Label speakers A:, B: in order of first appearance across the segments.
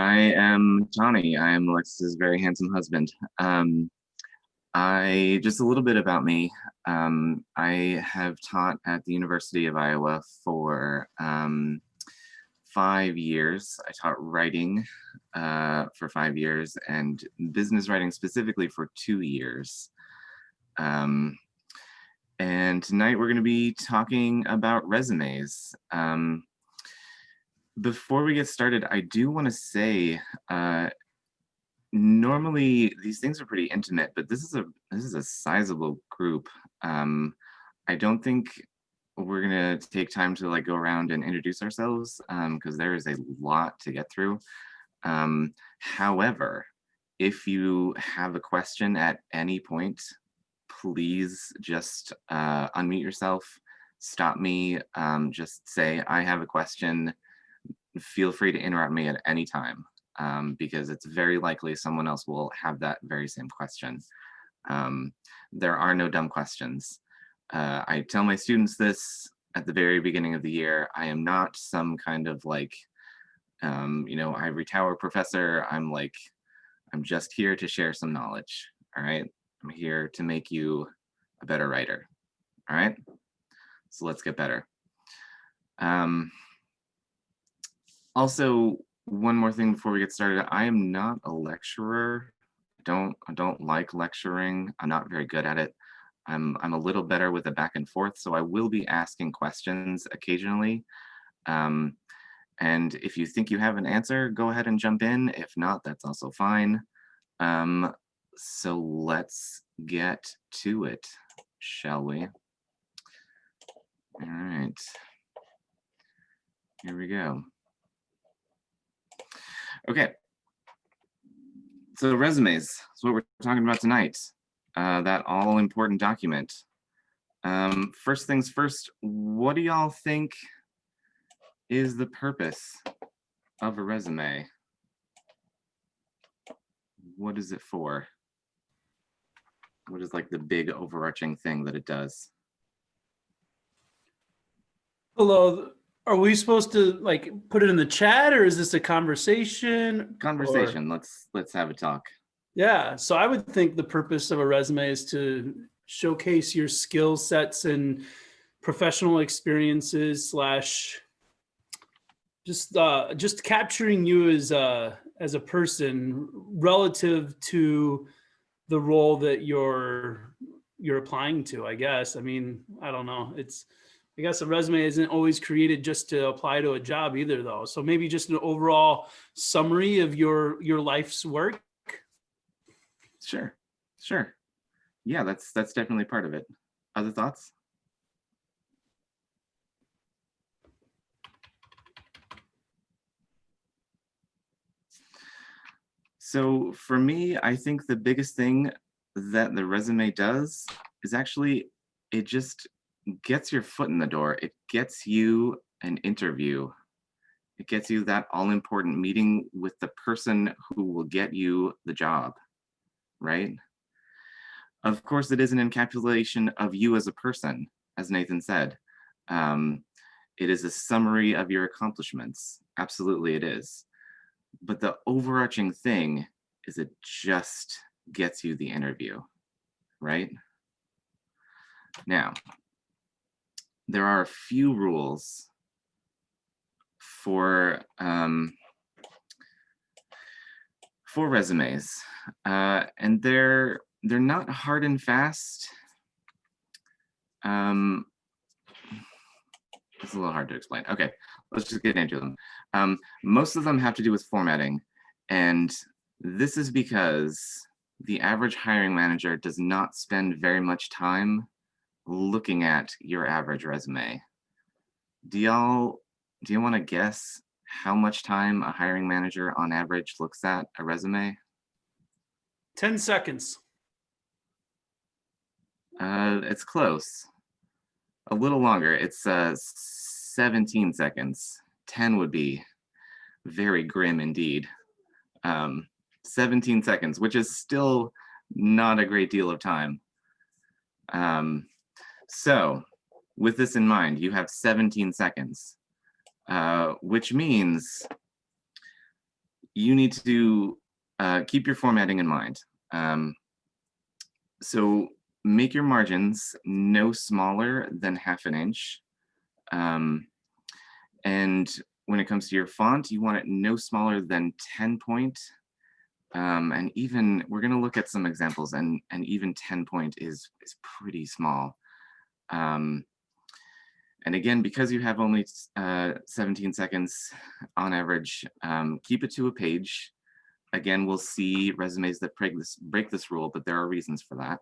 A: I am Taney. I am Alexis's very handsome husband. Just a little bit about me. I have taught at the University of Iowa for 5 years. I taught writing for 5 years and business writing specifically for 2 years. And tonight we're going to be talking about resumes. Before we get started, I do want to say, normally these things are pretty intimate, but this is a sizable group. I don't think we're gonna take time to like go around and introduce ourselves because there is a lot to get through. However, if you have a question at any point, please just unmute yourself, stop me, just say, I have a question. Feel free to interrupt me at any time because it's very likely someone else will have that very same question. There are no dumb questions. I tell my students this at the very beginning of the year. I am not some kind of like, ivory tower professor. I'm just here to share some knowledge. All right. I'm here to make you a better writer. All right. So let's get better. Also, one more thing before we get started, I am not a lecturer. I don't like lecturing. I'm not very good at it. I'm a little better with the back and forth, so I will be asking questions occasionally. And if you think you have an answer, go ahead and jump in. If not, that's also fine. So let's get to it, shall we? All right. Here we go. Okay, so resumes is what we're talking about tonight, that all-important document. First things first, what do y'all think is the purpose of a resume? What is it for? What is like the big overarching thing that it does?
B: Hello. Are we supposed to like put it in the chat, or is this a conversation?
A: Conversation. Let's have a talk.
B: Yeah. So I would think the purpose of a resume is to showcase your skill sets and professional experiences / just capturing you as a person relative to the role that you're applying to, I guess. I mean, I don't know. I guess a resume isn't always created just to apply to a job either, though. So maybe just an overall summary of your life's work.
A: Sure. Yeah, that's definitely part of it. Other thoughts? So for me, I think the biggest thing that the resume does is actually it just gets your foot in the door. It gets you an interview. It gets you that all-important meeting with the person who will get you the job, right? Of course, it is an encapsulation of you as a person, as Nathan said. It is a summary of your accomplishments. Absolutely, it is. But the overarching thing is it just gets you the interview, right? Now, there are a few rules for resumes, and they're not hard and fast. It's a little hard to explain. Okay, let's just get into them. Most of them have to do with formatting, and this is because the average hiring manager does not spend very much time looking at your average resume. Do you want to guess how much time a hiring manager on average looks at a resume?
B: 10 seconds.
A: It's close. A little longer. It's 17 seconds. 10 would be very grim indeed. 17 seconds, which is still not a great deal of time. So with this in mind, you have 17 seconds, which means you need to keep your formatting in mind. So make your margins no smaller than 1/2 inch. And when it comes to your font, you want it no smaller than 10 point. And even we're going to look at some examples, and even 10 point is pretty small. And again, because you have only 17 seconds on average, keep it to a page. Again, we'll see resumes that break this rule, but there are reasons for that.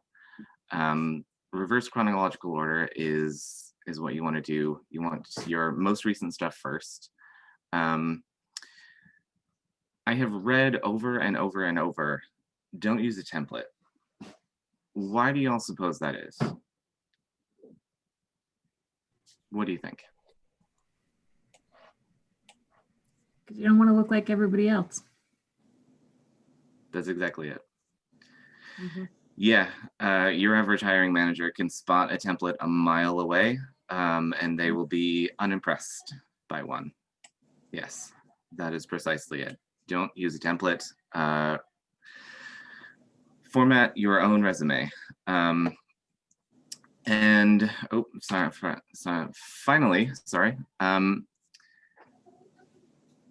A: Reverse chronological order is what you want to do. You want your most recent stuff first. I have read over and over and over, don't use a template. Why do y'all suppose that is? What do you think?
C: Because you don't want to look like everybody else.
A: That's exactly it.
C: Mm-hmm.
A: Yeah, your average hiring manager can spot a template a mile away, and they will be unimpressed by one. Yes, that is precisely it. Don't use a template. Format your own resume. And oh, finally, sorry.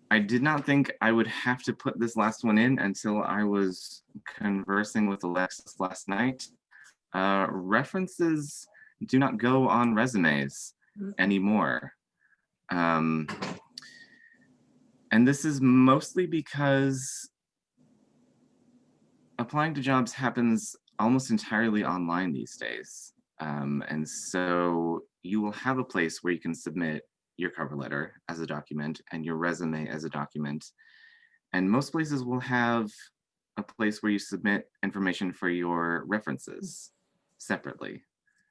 A: I did not think I would have to put this last one in until I was conversing with Alexis last night. References do not go on resumes anymore. And this is mostly because applying to jobs happens almost entirely online these days. And so you will have a place where you can submit your cover letter as a document and your resume as a document. And most places will have a place where you submit information for your references separately.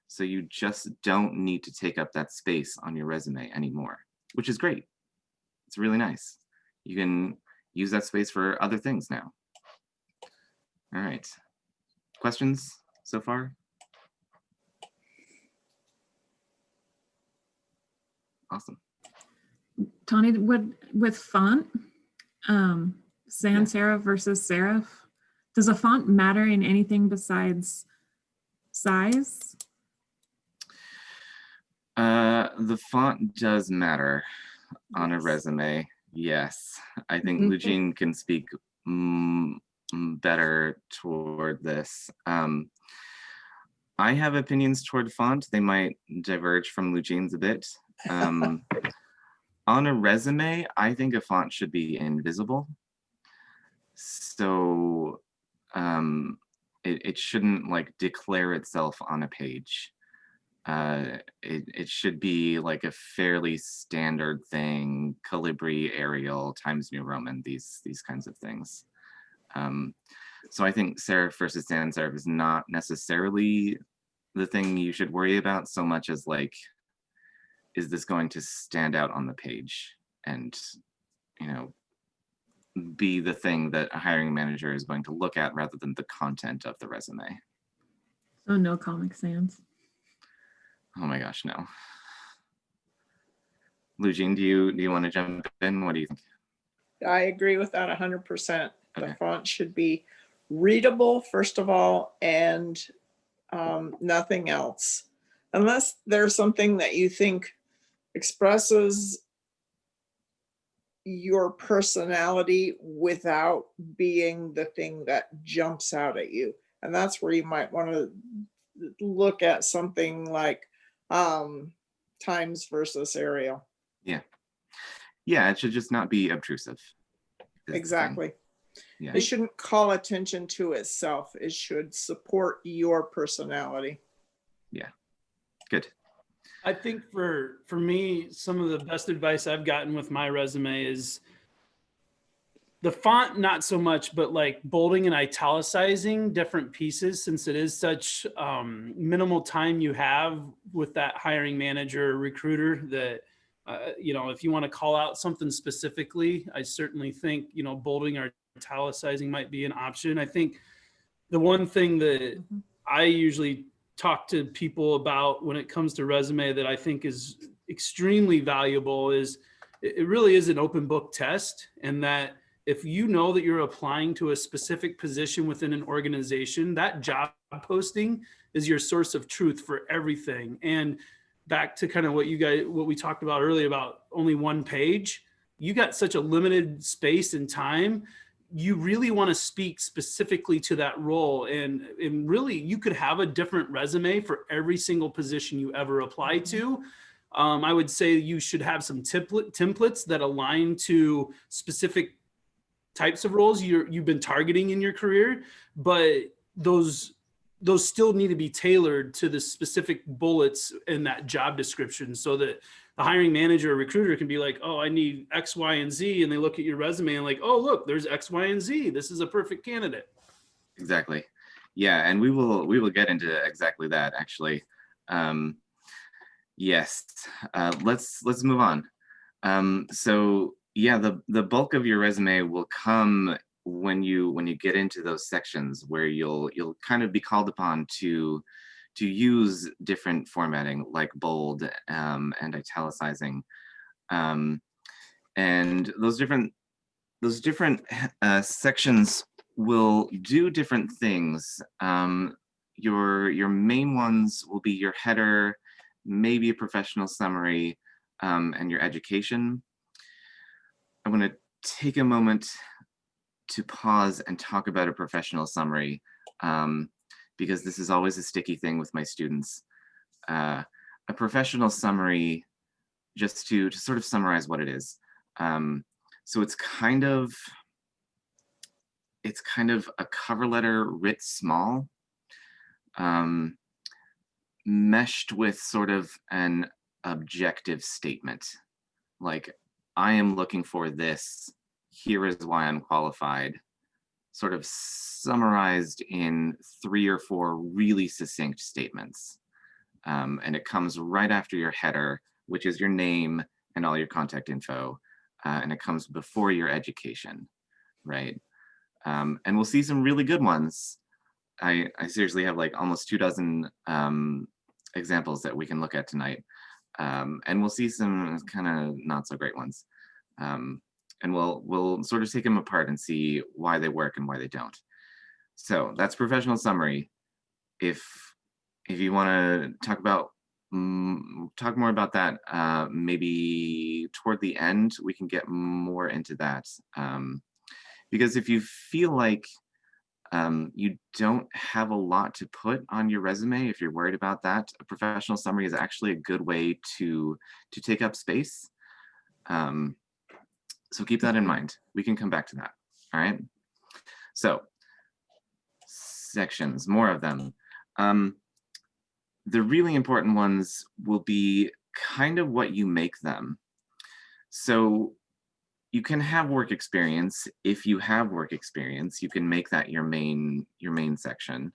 A: So you just don't need to take up that space on your resume anymore, which is great. It's really nice. You can use that space for other things now. All right. Questions so far? Awesome.
C: Tony, with font, sans serif versus serif, does a font matter in anything besides size?
A: The font does matter on a resume. Yes, I think Eugene can speak better toward this. I have opinions toward font. They might diverge from Eugene's a bit. On a resume, I think a font should be invisible. So it shouldn't like declare itself on a page. It should be like a fairly standard thing, Calibri, Arial, Times New Roman, these kinds of things. So I think serif versus sans serif is not necessarily the thing you should worry about so much as like, is this going to stand out on the page and, you know, be the thing that a hiring manager is going to look at rather than the content of the resume.
C: So no Comic Sans.
A: Oh my gosh, no. Eugene, do you want to jump in? What do you think?
D: I agree with that 100%.
A: Okay.
D: The font should be readable, first of all, and nothing else. Unless there's something that you think expresses your personality without being the thing that jumps out at you. And that's where you might want to look at something like Times versus Arial.
A: Yeah, it should just not be obtrusive.
D: Exactly.
A: Yeah.
D: It shouldn't call attention to itself. It should support your personality.
A: Yeah, good.
B: I think for me, some of the best advice I've gotten with my resume is the font, not so much, but like bolding and italicizing different pieces, since it is such minimal time you have with that hiring manager or recruiter that, you know, if you want to call out something specifically, I certainly think, you know, bolding or italicizing might be an option. I think the one thing that I usually talk to people about when it comes to resume that I think is extremely valuable is it really is an open book test, and that if you know that you're applying to a specific position within an organization, that job posting is your source of truth for everything. And back to kind of what we talked about earlier about only one page, you got such a limited space and time. You really want to speak specifically to that role. And really, you could have a different resume for every single position you ever apply to. I would say you should have some templates that align to specific types of roles you've been targeting in your career, but those still need to be tailored to the specific bullets in that job description, so that the hiring manager or recruiter can be like, oh, I need X, Y, and Z. And they look at your resume and like, oh, look, there's X, Y, and Z. This is a perfect candidate.
A: Exactly. Yeah. And we will get into exactly that actually. Yes. Let's move on. So yeah, the bulk of your resume will come when you get into those sections where you'll kind of be called upon to use different formatting like bold and italicizing, and those different sections will do different things. Your main ones will be your header, maybe a professional summary, and your education. I'm going to take a moment to pause and talk about a professional summary, because this is always a sticky thing with my students. A professional summary, just to sort of summarize what it is. So it's kind of a cover letter writ small, meshed with sort of an objective statement, like, I am looking for this, here is why I'm qualified, sort of summarized in 3 or 4 really succinct statements. And it comes right after your header, which is your name and all your contact info. And it comes before your education, right? And we'll see some really good ones. I seriously have like almost 24 examples that we can look at tonight. And we'll see some kind of not so great ones. And we'll sort of take them apart and see why they work and why they don't. So that's professional summary. If you want to talk more about that, maybe toward the end, we can get more into that. Because if you feel like you don't have a lot to put on your resume, if you're worried about that, a professional summary is actually a good way to take up space. So keep that in mind. We can come back to that. All right. So sections, more of them. The really important ones will be kind of what you make them. So you can have work experience. If you have work experience, you can make that your main section,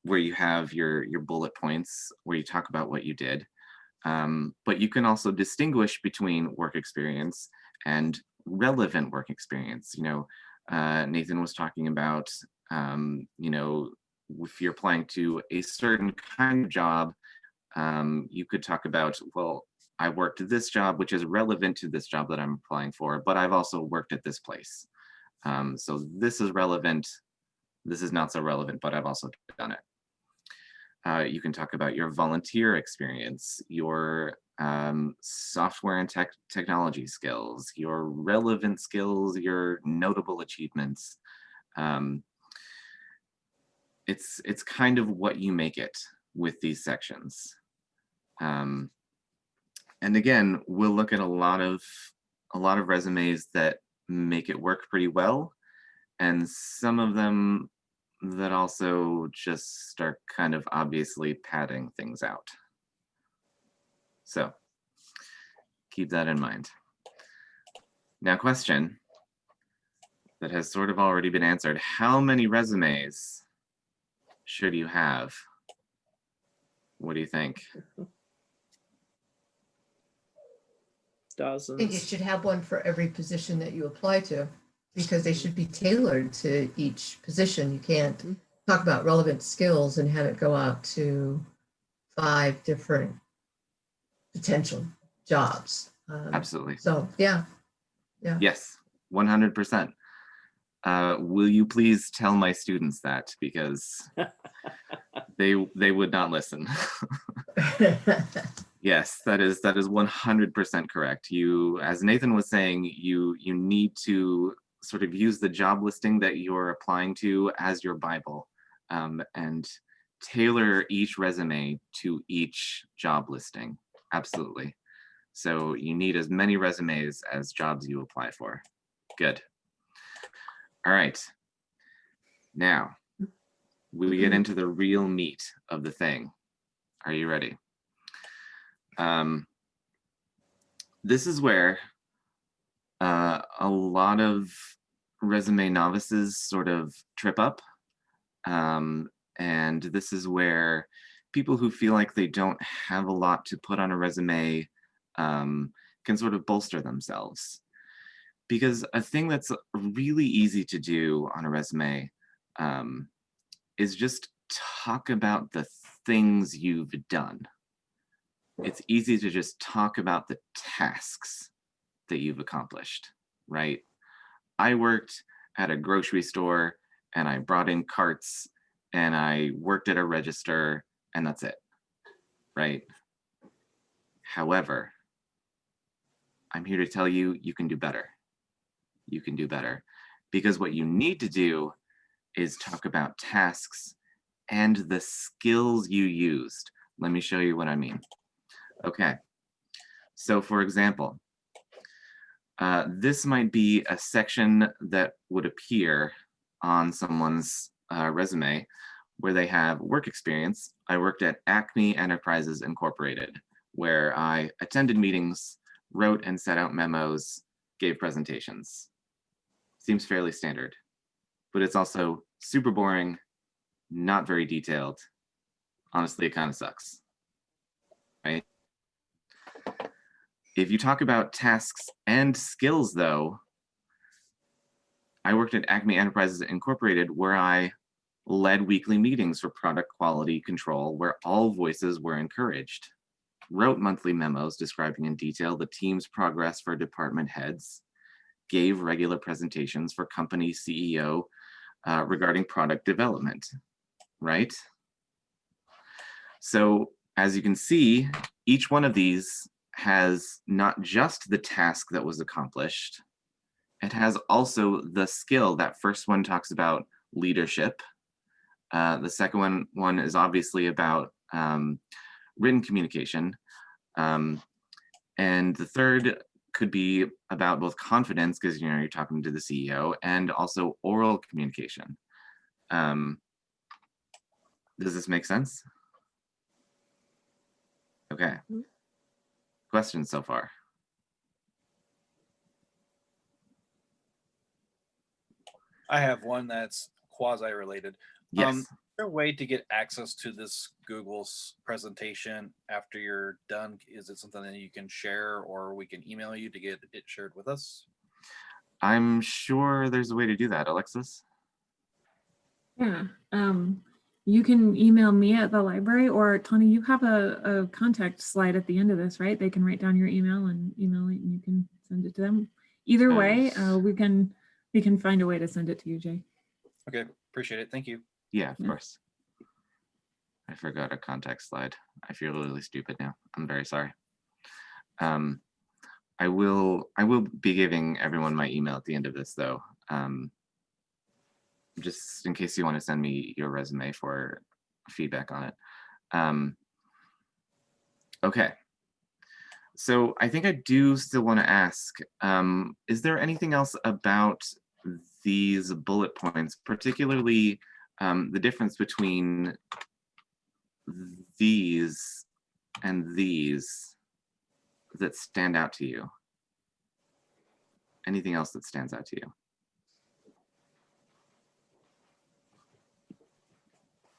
A: where you have your bullet points, where you talk about what you did. But you can also distinguish between work experience and relevant work experience. Nathan was talking about, if you're applying to a certain kind of job, you could talk about, well, I worked at this job, which is relevant to this job that I'm applying for, but I've also worked at this place. So this is relevant. This is not so relevant, but I've also done it. You can talk about your volunteer experience, your software and technology skills, your relevant skills, your notable achievements. It's kind of what you make it with these sections. And again, we'll look at a lot of resumes that make it work pretty well, and some of them that also just start kind of obviously padding things out. So keep that in mind. Now, question that has sort of already been answered: how many resumes should you have? What do you think?
D: Dozens.
E: I think you should have one for every position that you apply to, because they should be tailored to each position. You can't talk about relevant skills and have it go out to 5 different potential jobs.
A: Absolutely.
E: So, yeah.
A: Yes, 100%. Will you please tell my students that, because they would not listen. Yes, that is 100% correct. You, as Nathan was saying, you need to sort of use the job listing that you're applying to as your Bible, and tailor each resume to each job listing. Absolutely. So you need as many resumes as jobs you apply for. Good. All right. Now we get into the real meat of the thing. Are you ready? This is where a lot of resume novices sort of trip up. And this is where people who feel like they don't have a lot to put on a resume can sort of bolster themselves. Because a thing that's really easy to do on a resume is just talk about the things you've done. It's easy to just talk about the tasks that you've accomplished, right? I worked at a grocery store and I brought in carts and I worked at a register, and that's it, right? However, I'm here to tell you, you can do better. You can do better, because what you need to do is talk about tasks and the skills you used. Let me show you what I mean. Okay, so for example, this might be a section that would appear on someone's resume where they have work experience. I worked at Acme Enterprises Incorporated, where I attended meetings, wrote and set out memos, gave presentations. Seems fairly standard, but it's also super boring, not very detailed. Honestly, it kind of sucks, right? If you talk about tasks and skills though, I worked at Acme Enterprises Incorporated, where I led weekly meetings for product quality control, where all voices were encouraged, wrote monthly memos describing in detail the team's progress for department heads, gave regular presentations for company CEO regarding product development, right? So as you can see, each one of these has not just the task that was accomplished, it has also the skill. That first one talks about leadership. The second one is obviously about written communication. And the third could be about both confidence, because you're talking to the CEO, and also oral communication. Does this make sense? Okay. Questions so far?
F: I have one that's quasi-related.
A: Yes.
F: Is there a way to get access to this Google's presentation after you're done? Is it something that you can share, or we can email you to get it shared with us?
A: I'm sure there's a way to do that, Alexis.
C: Yeah. You can email me at the library, or Tony, you have a contact slide at the end of this, right? They can write down your email and email it, and you can send it to them. Either way, we can find a way to send it to you, Jay.
F: Okay, appreciate it. Thank you.
A: Yeah, of course. I forgot a contact slide. I feel really stupid now. I'm very sorry. I will be giving everyone my email at the end of this, though. Just in case you want to send me your resume for feedback on it. Okay. So I think I do still want to ask, is there anything else about these bullet points, particularly the difference between these and these, that stand out to you? Anything else that stands out to you?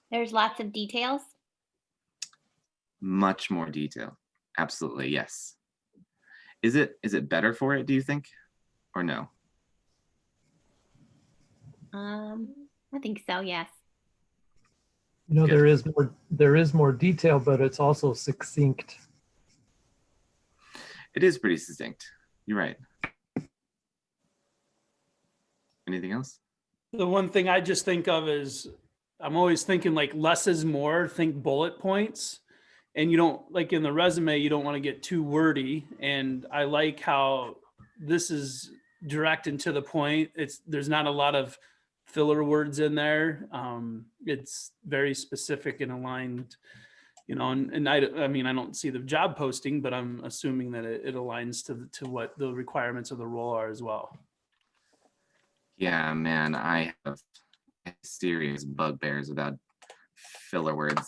G: There's lots of details.
A: Much more detail. Absolutely, yes. Is it better for it, do you think? Or no?
G: I think so, yes.
H: You know,
A: Good.
H: there is more detail, but it's also succinct.
A: It is pretty succinct. You're right. Anything else?
B: The one thing I just think of is I'm always thinking like less is more, think bullet points. And you don't, like in the resume, you don't want to get too wordy. And I like how this is direct and to the point. There's not a lot of filler words in there. It's very specific and aligned, and I mean, I don't see the job posting, but I'm assuming that it aligns to what the requirements of the role are as well.
A: Yeah, man, I have serious bugbears about filler words.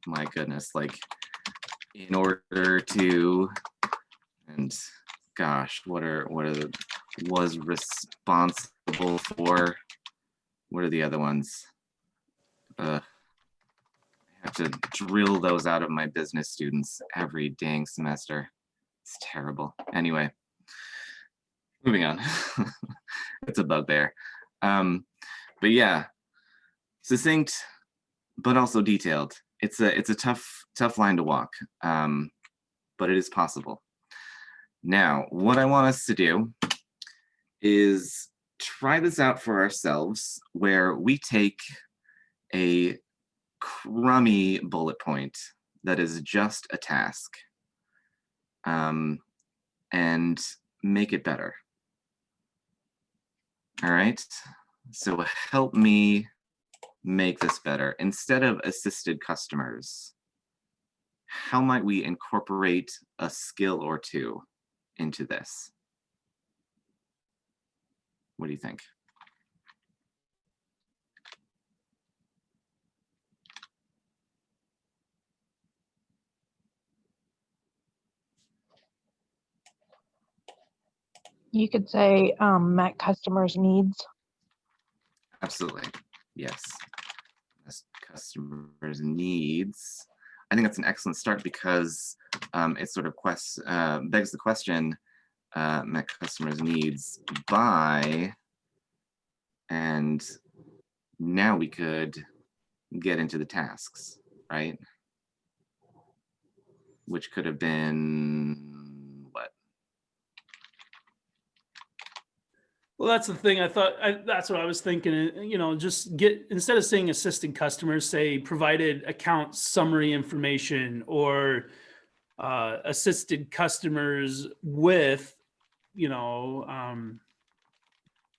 A: My goodness, like in order to, and gosh, was responsible for, what are the other ones? I have to drill those out of my business students every dang semester. It's terrible. Anyway, moving on. It's a bugbear. But yeah, succinct, but also detailed. It's a tough line to walk, but it is possible. Now, what I want us to do is try this out for ourselves, where we take a crummy bullet point that is just a task, and make it better. All right, so help me make this better. Instead of assisted customers, how might we incorporate a skill or two into this? What do you think?
I: You could say met customers' needs.
A: Absolutely, yes. Customers' needs. I think that's an excellent start, because it sort of begs the question, met customers' needs by, and now we could get into the tasks, right? Which could have been what?
B: Well, that's the thing. That's what I was thinking. Just instead of saying assisted customers, say provided account summary information, or assisted customers with,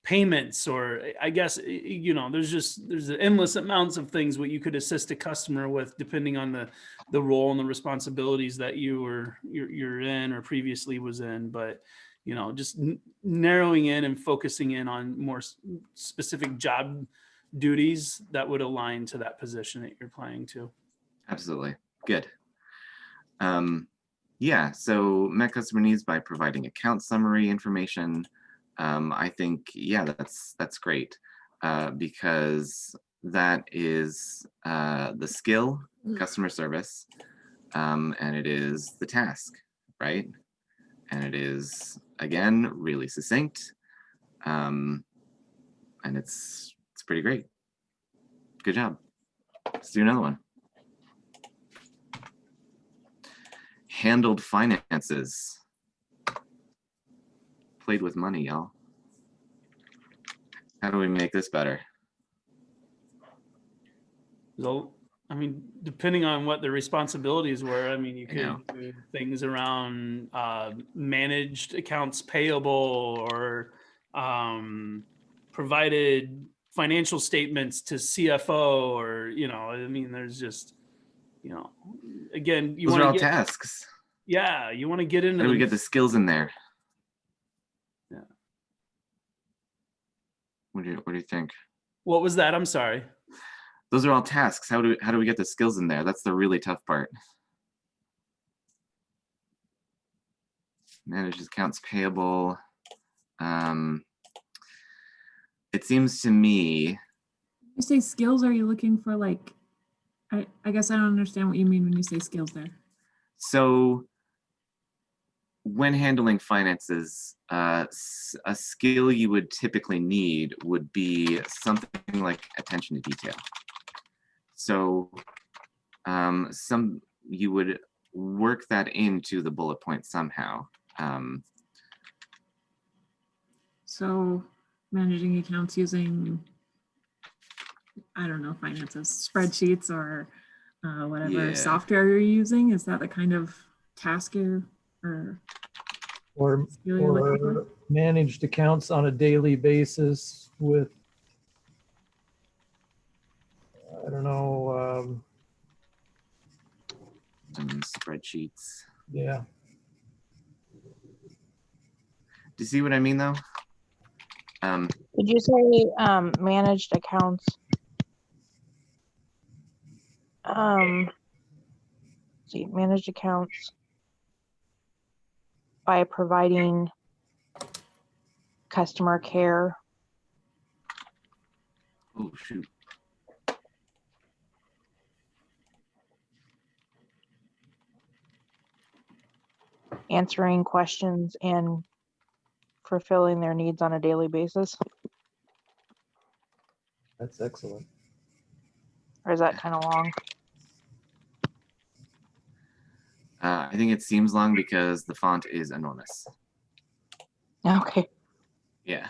B: payments, or I guess, there's endless amounts of things what you could assist a customer with, depending on the role and the responsibilities that you're in or previously was in. But just narrowing in and focusing in on more specific job duties that would align to that position that you're applying to.
A: Absolutely, good. Yeah, so met customer needs by providing account summary information. I think, yeah, that's great, because that is the skill, customer service, and it is the task, right? And it is, again, really succinct, and it's pretty great. Good job. Let's do another one. Handled finances. Played with money, y'all. How do we make this better?
B: So, I mean, depending on what the responsibilities were, I mean, you could do things around managed accounts payable, or provided financial statements to CFO, or, I mean, there's just, again,
A: Those are all tasks.
B: Yeah, you want to get into
A: How do we get the skills in there?
B: Yeah.
A: What do you think?
B: What was that? I'm sorry.
A: Those are all tasks. How do we get the skills in there? That's the really tough part. Manages accounts payable. It seems to me.
C: You say skills, are you looking for like, I guess I don't understand what you mean when you say skills there.
A: So when handling finances, a skill you would typically need would be something like attention to detail. So you would work that into the bullet point somehow.
C: So managing accounts using, I don't know, finances, spreadsheets or whatever
A: Yeah.
C: software you're using? Is that the kind of task or
H: Or,
C: skill you're looking for?
H: or managed accounts on a daily basis with, I don't know,
A: Some spreadsheets.
H: yeah.
A: Do you see what I mean, though?
I: Did you say managed accounts? See, managed accounts by providing customer care.
A: Oh, shoot.
I: Answering questions and fulfilling their needs on a daily basis?
H: That's excellent.
I: Or is that kind of long?
A: I think it seems long because the font is enormous.
I: Okay.
A: Yeah,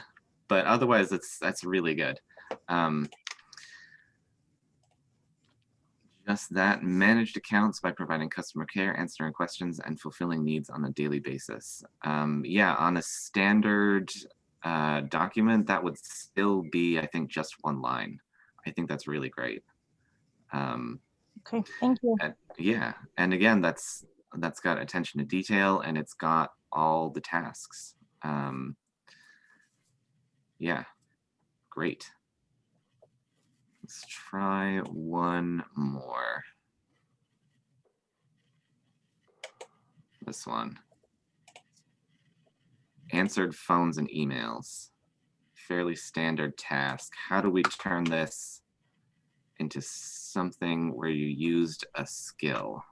A: but otherwise, that's really good. Just that, managed accounts by providing customer care, answering questions, and fulfilling needs on a daily basis. Yeah, on a standard document, that would still be, I think, just one line. I think that's really great.
I: Okay, thank you.
A: And, yeah, and again, that's got attention to detail, and it's got all the tasks. Yeah, great. Let's try one more. This one. Answered phones and emails. Fairly standard task. How do we turn this into something where you used a skill?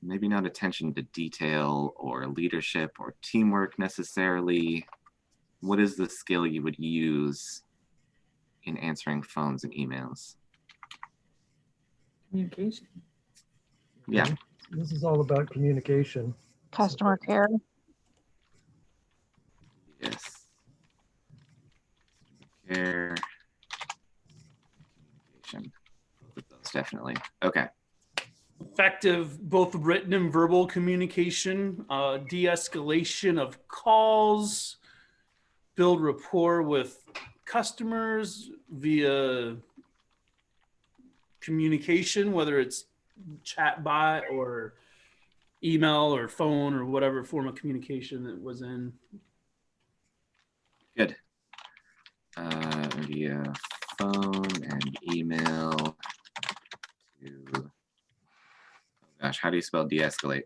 A: Maybe not attention to detail or leadership or teamwork necessarily. What is the skill you would use in answering phones and emails?
C: Communication.
A: Yeah.
H: This is all about communication.
I: Customer care.
A: Yes. Care. Communication. With those, definitely. Okay.
B: Effective both written and verbal communication, de-escalation of calls, build rapport with customers via communication, whether it's chat bot or email or phone or whatever form of communication it was in.
A: Good. Via phone and email to, oh gosh, how do you spell de-escalate?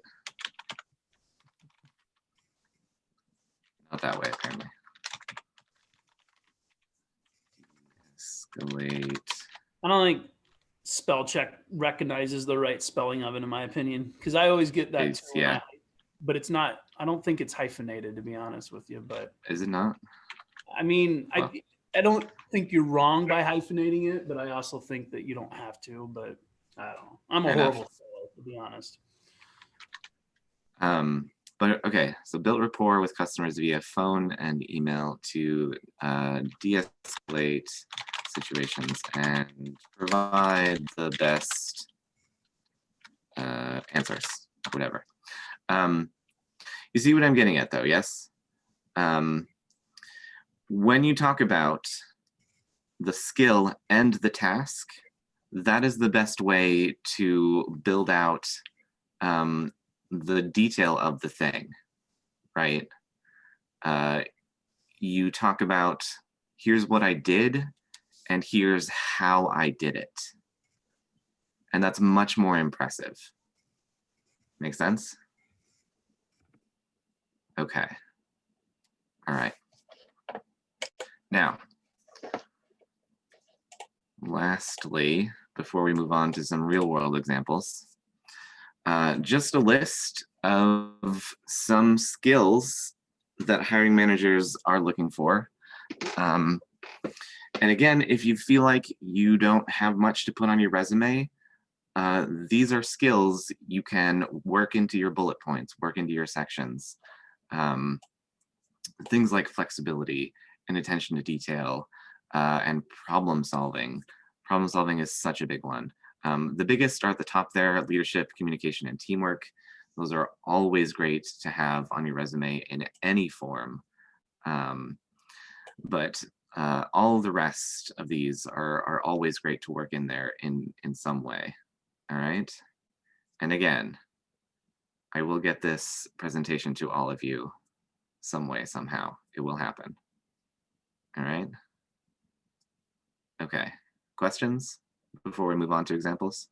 A: Not that way, apparently. De-escalate.
B: I don't think spell check recognizes the right spelling of it, in my opinion, because I always get that
A: It's-
B: too.
A: yeah.
B: But it's not, I don't think it's hyphenated, to be honest with you. But
A: Is it not?
B: I mean,
A: Well.
B: I don't think you're wrong by hyphenating it, but I also think that you don't have to. But I don't know. I'm a
A: Fair enough.
B: horrible speller, to be honest.
A: But okay, so build rapport with customers via phone and email to de-escalate situations and provide the best answers, whatever. You see what I'm getting at, though, yes? When you talk about the skill and the task, that is the best way to build out the detail of the thing, right? You talk about, here's what I did, and here's how I did it. And that's much more impressive. Make sense? Okay. All right. Now, lastly, before we move on to some real world examples, just a list of some skills that hiring managers are looking for. And again, if you feel like you don't have much to put on your resume, these are skills you can work into your bullet points, work into your sections. things like flexibility and attention to detail and problem solving. Problem solving is such a big one. The biggest are at the top there: leadership, communication, and teamwork. Those are always great to have on your resume in any form. But all the rest of these are always great to work in there in some way. All right. And again, I will get this presentation to all of you some way, somehow. It will happen. All right. Okay. Questions before we move on to examples?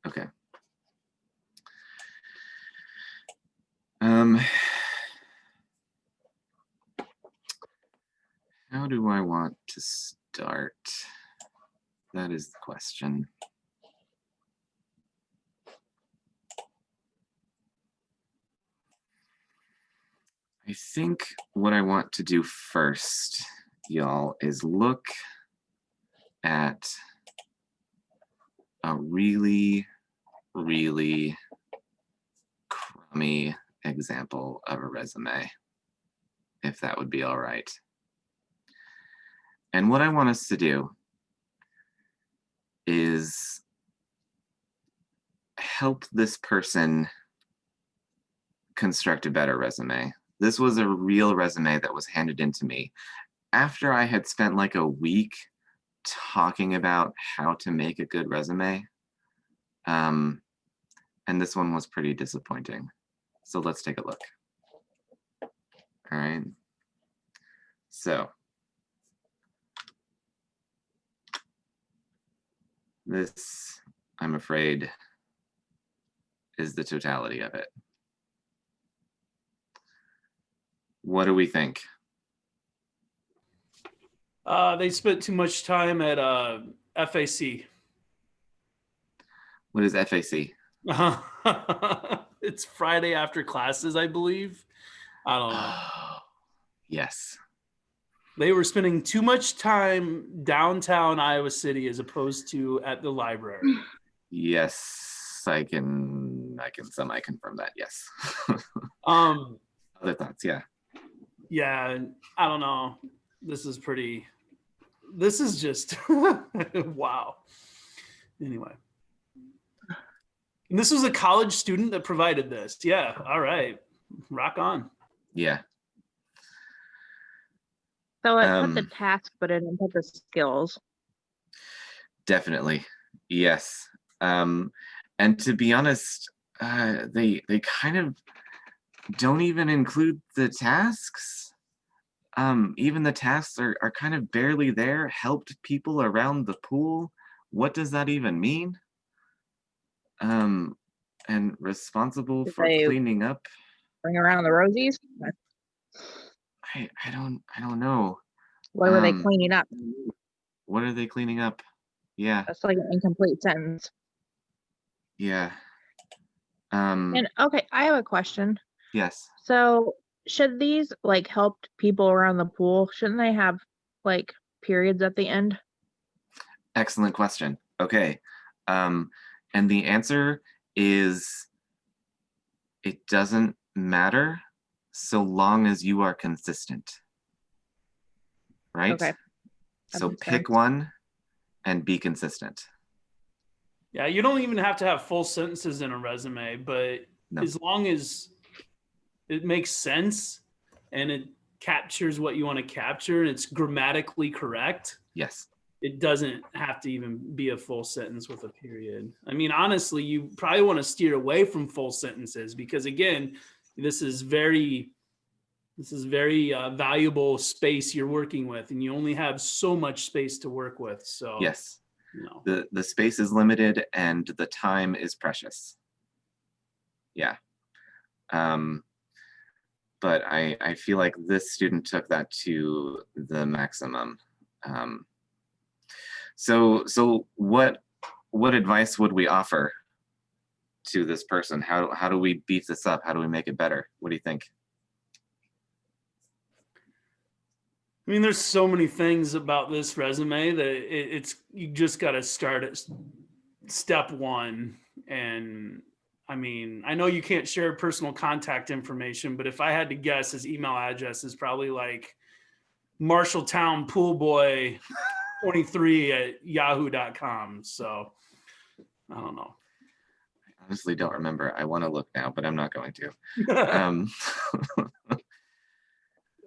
A: Okay. How do I want to start? That is the question. I think what I want to do first, y'all, is look at a really, really crummy example of a resume, if that would be all right. And what I want us to do is help this person construct a better resume. This was a real resume that was handed in to me after I had spent like a week talking about how to make a good resume. And this one was pretty disappointing. So let's take a look. All right. So this, I'm afraid, is the totality of it. What do we think?
B: They spent too much time at FAC.
A: What is FAC?
B: It's Friday after classes, I believe. I don't know.
A: Yes.
B: They were spending too much time downtown Iowa City as opposed to at the library.
A: Yes, I can semi-confirm that. Yes. Other thoughts? Yeah.
B: Yeah, I don't know. This is just wow. Anyway. And this was a college student that provided this. Yeah. All right. Rock on.
A: Yeah.
I: So it put the task, but it didn't put the skills.
A: Definitely. Yes. And to be honest, they kind of don't even include the tasks. Even the tasks are kind of barely there. Helped people around the pool. What does that even mean? And responsible
I: Did
A: for
I: they
A: cleaning up.
I: bring around the rosies?
A: I don't know.
I: What were they cleaning up?
A: What are they cleaning up? Yeah.
I: That's like an incomplete sentence.
A: Yeah.
I: And okay, I have a question.
A: Yes.
I: So should these like help people around the pool? Shouldn't they have like periods at the end?
A: Excellent question. Okay. And the answer is it doesn't matter so long as you are consistent. Right?
I: Okay.
A: So
I: makes
A: pick
I: sense.
A: one and be consistent.
B: Yeah, you don't even have to have full sentences in a resume, but
A: No.
B: as long as it makes sense and it captures what you want to capture and it's grammatically correct,
A: Yes.
B: it doesn't have to even be a full sentence with a period. I mean, honestly, you probably want to steer away from full sentences because, again, this is very valuable space you're working with, and you only have so much space to work with. So
A: Yes.
B: you know.
A: The space is limited and the time is precious. Yeah. But I feel like this student took that to the maximum. So what advice would we offer to this person? How do we beef this up? How do we make it better? What do you think?
B: I mean, there's so many things about this resume that it's you just got to start at step one. And I mean, I know you can't share personal contact information, but if I had to guess, his email address is probably like Marshalltown Poolboy 23 at yahoo.com. So I don't know.
A: I honestly don't remember. I want to look now, but I'm not going to. Um,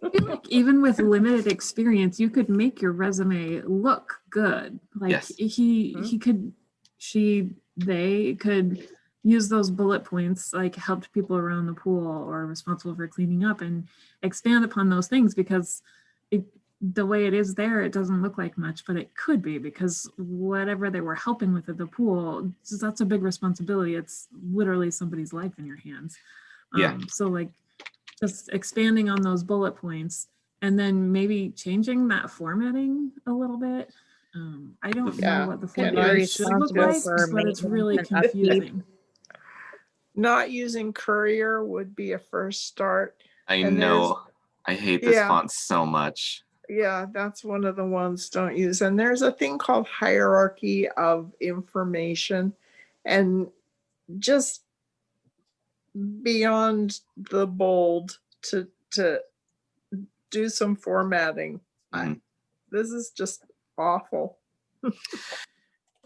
C: I feel like even with limited experience, you could make your resume look good. Like
A: Yes.
C: he could, they could use those bullet points, like helped people around the pool or responsible for cleaning up, and expand upon those things, because the way it is there, it doesn't look like much, but it could be, because whatever they were helping with at the pool, that's a big responsibility. It's literally somebody's life in your hands.
A: Yeah.
C: So like just expanding on those bullet points, and then maybe changing that formatting a little bit. I don't
D: Yeah.
C: know what the
D: Can
C: formatting
D: I
C: should look like,
I: suggest-
C: but it's really
I: maintenance and upkeep?
C: confusing.
D: Not using Courier would be a first start.
A: I
D: And
A: know. I hate this
D: yeah.
A: font so much.
D: Yeah, that's one of the ones don't use. And there's a thing called hierarchy of information, and just beyond the bold to do some formatting.
A: Mhm.
D: This is just awful.
E: Well,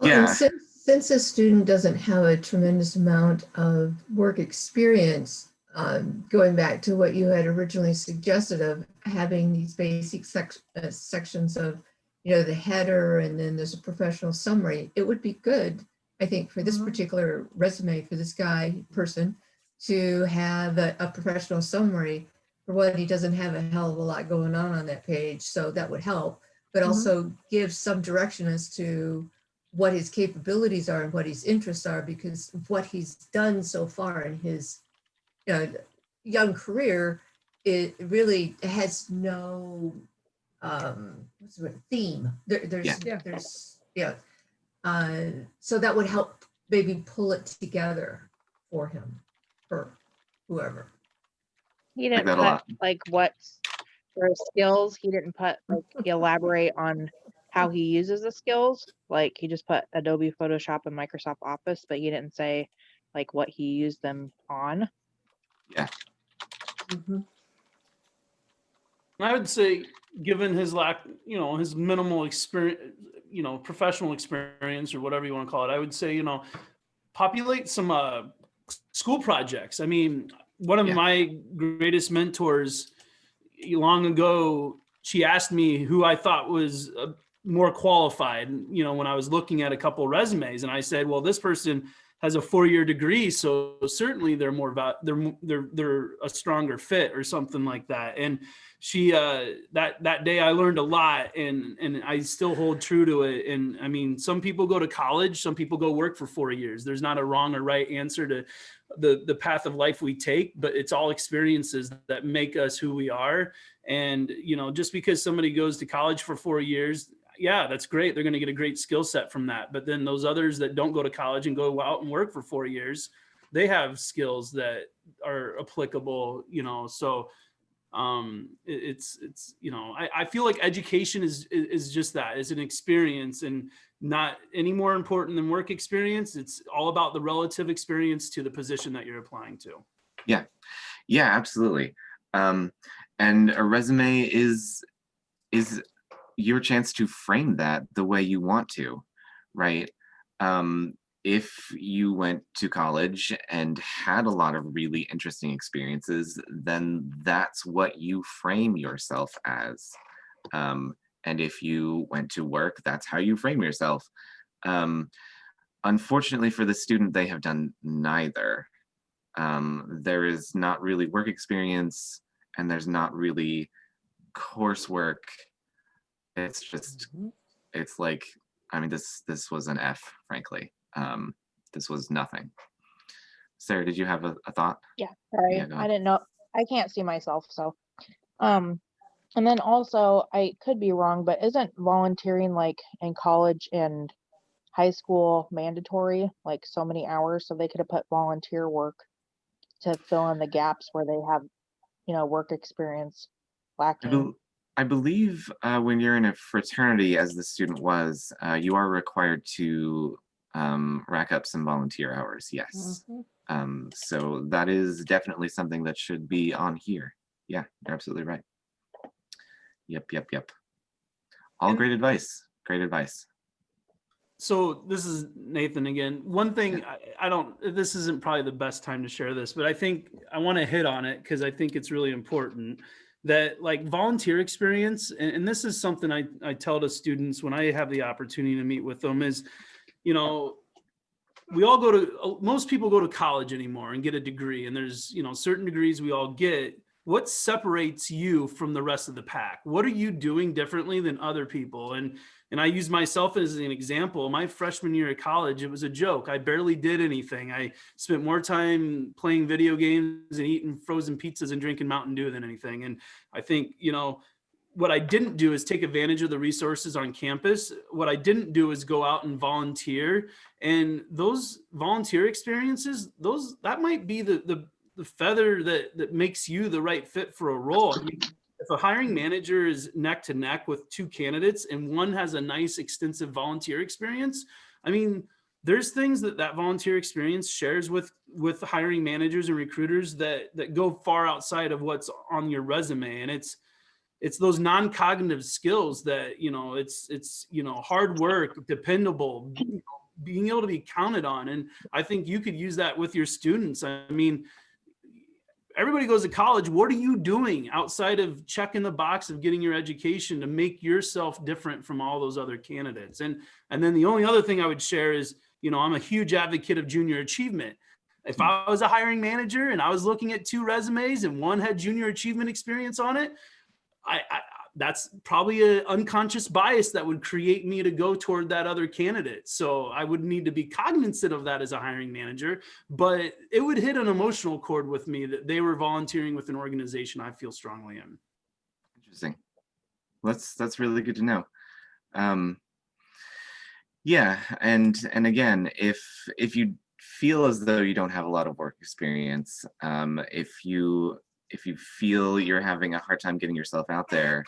A: Yeah.
E: and since a student doesn't have a tremendous amount of work experience, going back to what you had originally suggested of having these basic sections of, the header, and then there's a professional summary, it would be good, I think, for this particular resume for this person to have a professional summary for what he doesn't have a hell of a lot going on that page. So that would help, but also give some direction as to what his capabilities are and what his interests are, because what he's done so far in his young career, it really has no what's the word, theme. So that would help maybe pull it together for him, for whoever.
I: He
A: Like
I: didn't
A: that a
I: put
A: lot.
I: like what for his skills. He didn't put like elaborate on how he uses the skills. Like he just put Adobe Photoshop and Microsoft Office, but he didn't say like what he used them on.
A: Yeah.
B: I would say, given his lack, his minimal experience, professional experience or whatever you want to call it, I would say, populate some school projects. I mean, one of my greatest mentors long ago, she asked me who I thought was more qualified, when I was looking at a couple of resumes, and I said, well, this person has a 4-year degree, so certainly they're more they're a stronger fit or something like that. And she that day I learned a lot, and I still hold true to it. And I mean, some people go to college, some people go work for 4 years. There's not a wrong or right answer to the path of life we take, but it's all experiences that make us who we are. And just because somebody goes to college for 4 years, yeah, that's great. They're going to get a great skill set from that. But then those others that don't go to college and go out and work for 4 years, they have skills that are applicable, so it's I feel like education is just that, is an experience, and not any more important than work experience. It's all about the relative experience to the position that you're applying to.
A: Yeah, absolutely. And a resume is your chance to frame that the way you want to, right? If you went to college and had a lot of really interesting experiences, then that's what you frame yourself as. And if you went to work, that's how you frame yourself. Unfortunately for the student, they have done neither. There is not really work experience, and there's not really coursework. It's just, it's like, I mean, this was an F, frankly. This was nothing. Sarah, did you have a thought?
I: Yeah, sorry.
A: Yeah, go
I: I
A: ahead.
I: didn't know. I can't see myself, so. And then also, I could be wrong, but isn't volunteering like in college and high school mandatory, like so many hours? So they could have put volunteer work to fill in the gaps where they have, work experience
A: I,
I: lacking.
A: I believe when you're in a fraternity, as the student was, you are required to rack up some volunteer hours. Yes. So that is definitely something that should be on here. Yeah, you're absolutely right. Yep. All
B: And-
A: great advice. Great advice.
B: So this is Nathan again. One thing I don't, this isn't probably the best time to share this, but I think I want to hit on it because I think it's really important that like volunteer experience. And this is something I tell to students when I have the opportunity to meet with them is, you know, we all go to, most people go to college anymore and get a degree. And there's, you know, certain degrees we all get. What separates you from the rest of the pack? What are you doing differently than other people? And I use myself as an example. My freshman year of college, it was a joke. I barely did anything. I spent more time playing video games and eating frozen pizzas and drinking Mountain Dew than anything. And I think, you know, what I didn't do is take advantage of the resources on campus. What I didn't do is go out and volunteer. And those volunteer experiences, that might be the feather that makes you the right fit for a role. I mean, if a hiring manager is neck to neck with two candidates and one has a nice extensive volunteer experience, I mean, there's things that volunteer experience shares with hiring managers and recruiters that go far outside of what's on your resume. And it's those non-cognitive skills that, you know, it's, you know, hard work, dependable, being able to be counted on. And I think you could use that with your students. I mean, everybody goes to college. What are you doing outside of checking the box of getting your education to make yourself different from all those other candidates? And then the only other thing I would share is, you know, I'm a huge advocate of junior achievement. If I was a hiring manager and I was looking at two resumes and one had junior achievement experience on it, that's probably an unconscious bias that would create me to go toward that other candidate. So I would need to be cognizant of that as a hiring manager, but it would hit an emotional chord with me that they were volunteering with an organization I feel strongly in.
A: Interesting. That's really good to know. Yeah, and again, if you feel as though you don't have a lot of work experience, if you feel you're having a hard time getting yourself out there,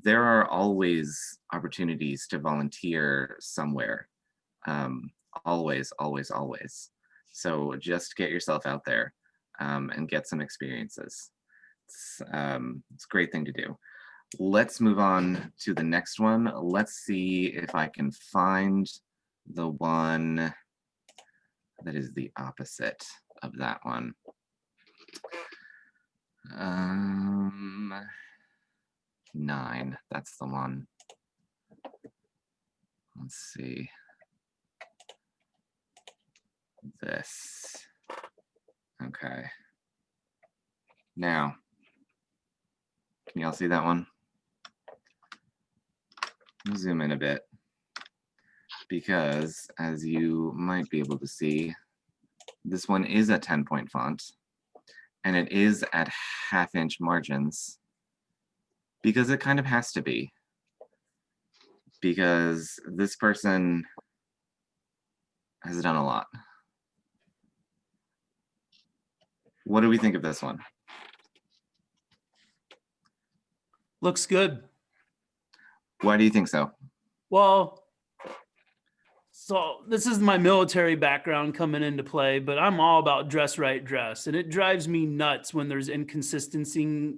A: there are always opportunities to volunteer somewhere. Always. So just get yourself out there and get some experiences. It's a great thing to do. Let's move on to the next one. Let's see if I can find the one that is the opposite of that one. 9, that's the one. Let's see. This. Okay. Now, can y'all see that one? Zoom in a bit, because as you might be able to see, this one is a 10-point font, and it is at 1/2-inch margins, because it kind of has to be, because this person has done a lot. What do we think of this one?
B: Looks good.
A: Why do you think so?
B: Well, so this is my military background coming into play, but I'm all about dress right dress. And it drives me nuts when there's inconsistencies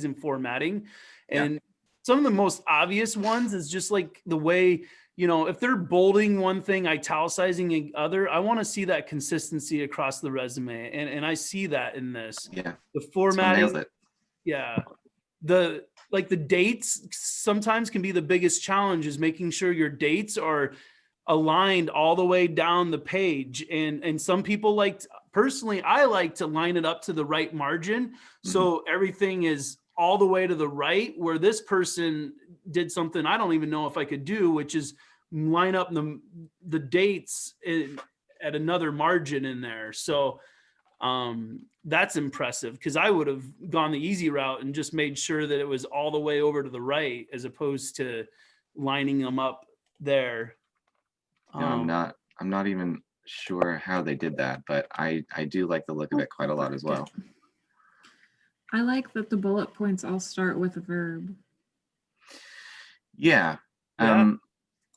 B: in formatting. And some of the most obvious ones is just like the way, you know, if they're bolding one thing, italicizing the other, I want to see that consistency across the resume. And I see that in this.
A: Yeah.
B: The formatting.
A: Nails it.
B: Yeah. The dates sometimes can be the biggest challenge, is making sure your dates are aligned all the way down the page. And some people personally, I like to line it up to the right margin. So everything is all the way to the right, where this person did something I don't even know if I could do, which is line up the dates at another margin in there. So that's impressive, because I would have gone the easy route and just made sure that it was all the way over to the right, as opposed to lining them up there.
A: No, I'm not even sure how they did that, but I do like the look of it quite a lot as well.
C: I like that the bullet points all start with a verb.
A: Yeah.
B: Yeah.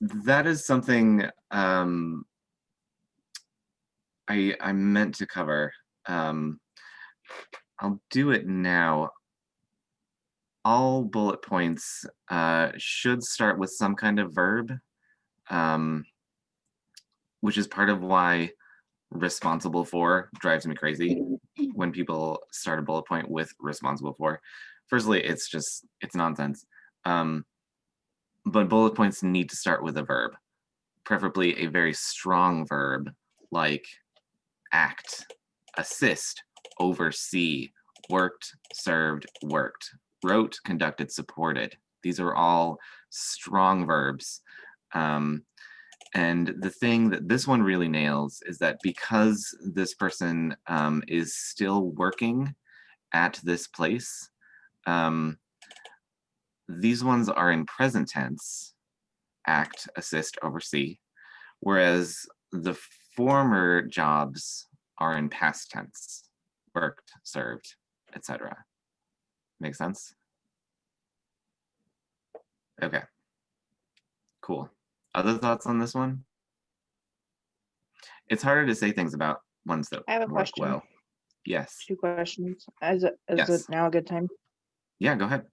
A: That is something I meant to cover. I'll do it now. All bullet points should start with some kind of verb, which is part of why responsible for drives me crazy when people start a bullet point with responsible for. Firstly, it's nonsense. But bullet points need to start with a verb, preferably a very strong verb like act, assist, oversee, worked, served, worked, wrote, conducted, supported. These are all strong verbs. And the thing that this one really nails is that because this person is still working at this place, these ones are in present tense, act, assist, oversee, whereas the former jobs are in past tense, worked, served, etc. Make sense? Okay, cool. Other thoughts on this one? It's harder to say things about ones that
I: I have a
A: work
I: question.
A: well. Yes.
I: 2 questions. Is it
A: Yes.
I: now a good time?
A: Yeah, go ahead.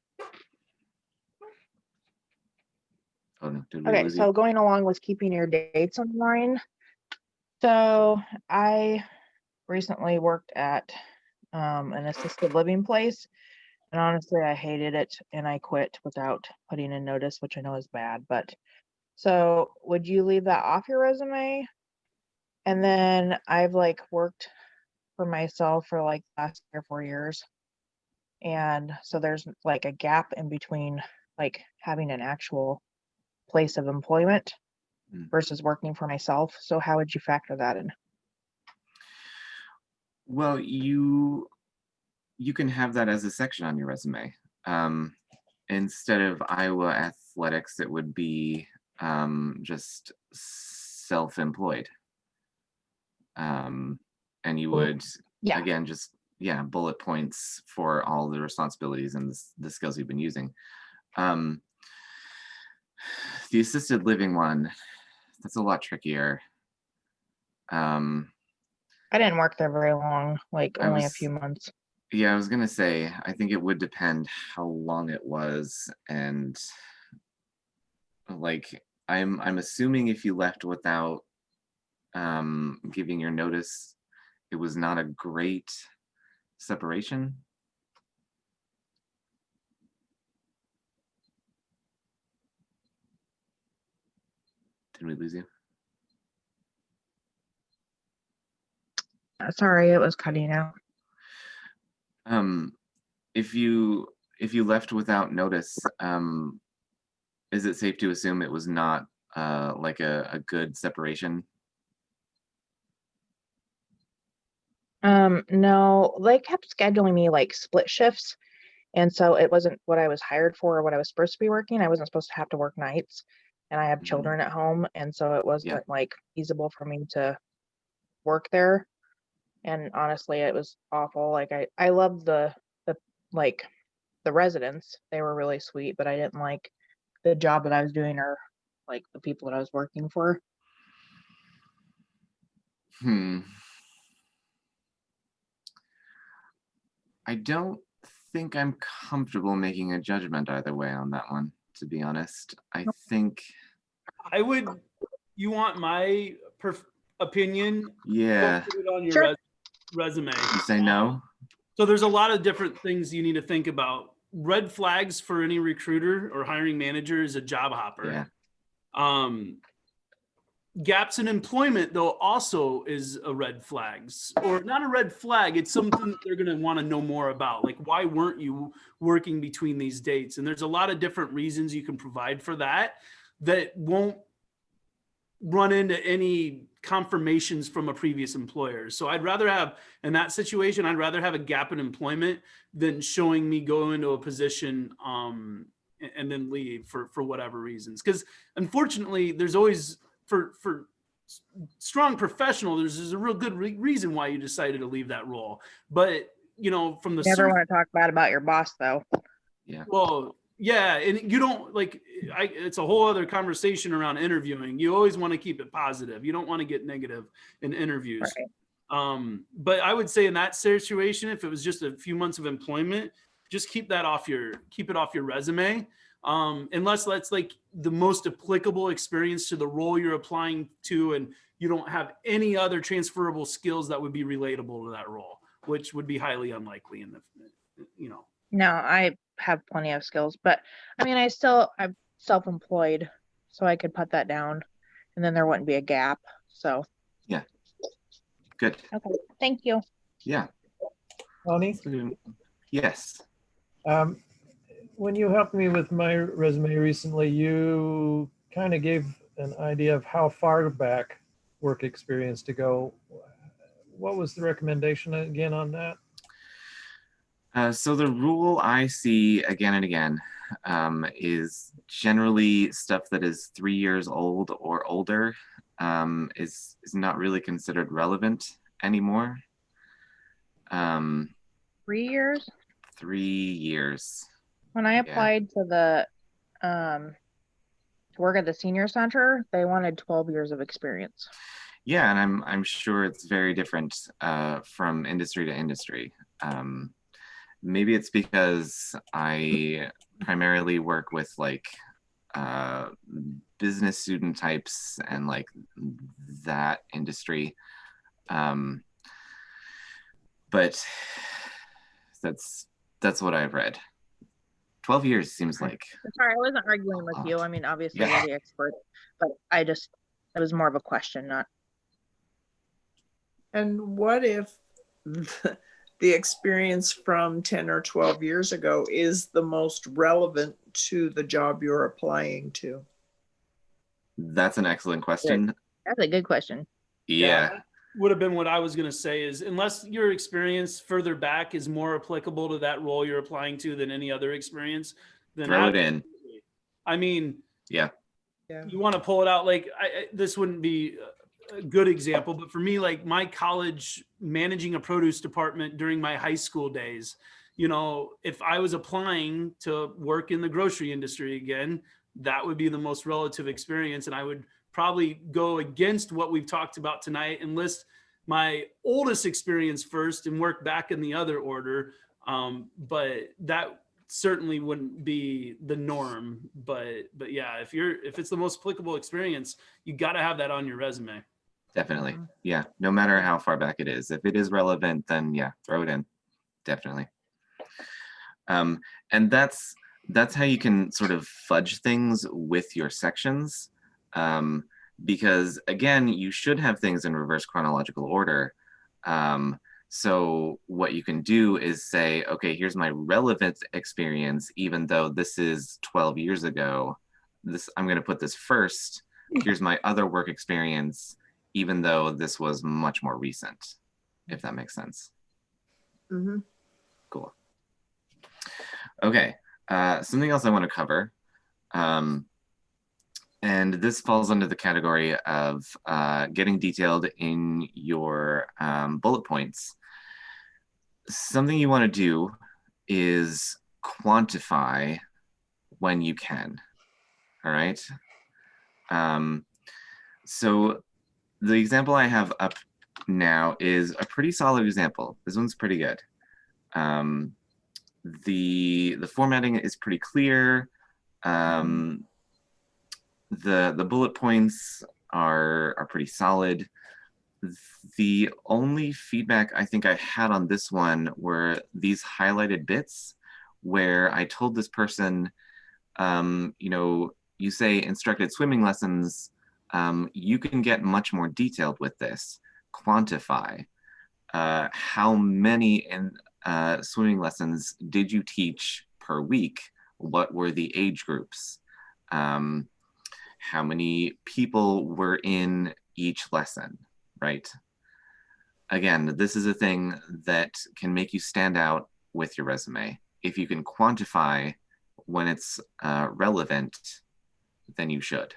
A: Oh, no, did we
I: Okay,
A: lose
I: so
A: you?
I: going along with keeping your dates in line. So I recently worked at an assisted living place, and honestly, I hated it and I quit without putting in notice, which I know is bad. But so would you leave that off your resume? And then I've like worked for myself for like the last 3 or 4 years. And so there's like a gap in between like having an actual place of employment
A: Mm.
I: versus working for myself. So how would you factor that in?
A: Well, you can have that as a section on your resume. Instead of Iowa athletics, it would be just self-employed. And you would,
I: Yeah.
A: again, just, yeah, bullet points for all the responsibilities and the skills you've been using. The assisted living one, that's a lot trickier.
I: I didn't work there very long, like
A: I
I: only a
A: was-
I: few months.
A: Yeah, I was gonna say, I think it would depend how long it was, and like I'm assuming if you left without giving your notice, it was not a great separation. Did we lose you?
I: Sorry, it was cutting out.
A: If you left without notice, is it safe to assume it was not like a good separation?
I: No, they kept scheduling me like split shifts. And so it wasn't what I was hired for or what I was supposed to be working. I wasn't supposed to have to work nights, and I have children at home. And so it wasn't like feasible for me to work there. And honestly, it was awful. Like I loved the like the residents. They were really sweet, but I didn't like the job that I was doing or like the people that I was working for.
A: I don't think I'm comfortable making a judgment either way on that one, to be honest. I think
B: You want my opinion?
A: Yeah.
B: Put it on your
I: Sure.
B: resume.
A: You say no?
B: So there's a lot of different things you need to think about. Red flags for any recruiter or hiring manager is a job hopper.
A: Yeah.
B: Gaps in employment, though, also is a red flag, or not a red flag. It's something that they're going to want to know more about. Like, why weren't you working between these dates? And there's a lot of different reasons you can provide for that won't run into any confirmations from a previous employer. So I'd rather have, in that situation, I'd rather have a gap in employment than showing me go into a position and then leave for whatever reasons. Because unfortunately, there's always, for strong professional, there's a real good reason why you decided to leave that role. But you know, from the
I: Never
B: surface,
I: want to talk bad about your boss though.
A: Yeah.
B: well, yeah, and you don't like, it's a whole other conversation around interviewing. You always want to keep it positive. You don't want to get negative in interviews.
I: Right.
B: But I would say in that situation, if it was just a few months of employment, just keep it off your resume. Unless that's like the most applicable experience to the role you're applying to, and you don't have any other transferable skills that would be relatable to that role, which would be highly unlikely in the, you know.
I: No, I have plenty of skills, but I mean, I'm self-employed, so I could put that down and then there wouldn't be a gap. So,
A: Yeah. Good.
I: okay, thank you.
A: Yeah.
H: Tony,
A: So, yes.
H: when you helped me with my resume recently, you kind of gave an idea of how far back work experience to go. What was the recommendation again on that?
A: So the rule I see again and again is generally stuff that is 3 years old or older is not really considered relevant anymore.
I: 3 years?
A: 3 years.
I: When I applied to the to work at the senior center, they wanted 12 years of experience.
A: Yeah, and I'm sure it's very different from industry to industry. Maybe it's because I primarily work with like business student types and like that industry. But that's what I've read. 12 years seems like.
I: Sorry, I wasn't arguing with you. I mean, obviously you're the expert, but it was more of a question, not.
D: And what if the experience from 10 or 12 years ago is the most relevant to the job you're applying to?
A: That's an excellent question.
I: That's a good question.
A: Yeah.
B: Would have been what I was going to say is, unless your experience further back is more applicable to that role you're applying to than any other experience, then
A: Throw it in.
B: I mean,
A: yeah,
B: you want to pull it out. Like this wouldn't be a good example, but for me, like my college managing a produce department during my high school days, you know, if I was applying to work in the grocery industry again, that would be the most relative experience. And I would probably go against what we've talked about tonight and list my oldest experience first and work back in the other order. But that certainly wouldn't be the norm. But yeah, if it's the most applicable experience, you got to have that on your resume.
A: Definitely. Yeah. No matter how far back it is, if it is relevant, then yeah, throw it in. Definitely. And that's how you can sort of fudge things with your sections. Because again, you should have things in reverse chronological order. So what you can do is say, okay, here's my relevant experience, even though this is 12 years ago, I'm going to put this first. Here's my other work experience, even though this was much more recent, if that makes sense.
D: Mm-hmm.
A: Cool. Okay, something else I want to cover. And this falls under the category of getting detailed in your bullet points. Something you want to do is quantify when you can. All right. So the example I have up now is a pretty solid example. This one's pretty good. The formatting is pretty clear. The bullet points are pretty solid. The only feedback I think I had on this one were these highlighted bits where I told this person, you know, you say instructed swimming lessons, you can get much more detailed with this. Quantify. How many swimming lessons did you teach per week? What were the age groups? How many people were in each lesson, right? Again, this is a thing that can make you stand out with your resume. If you can quantify when it's relevant, then you should.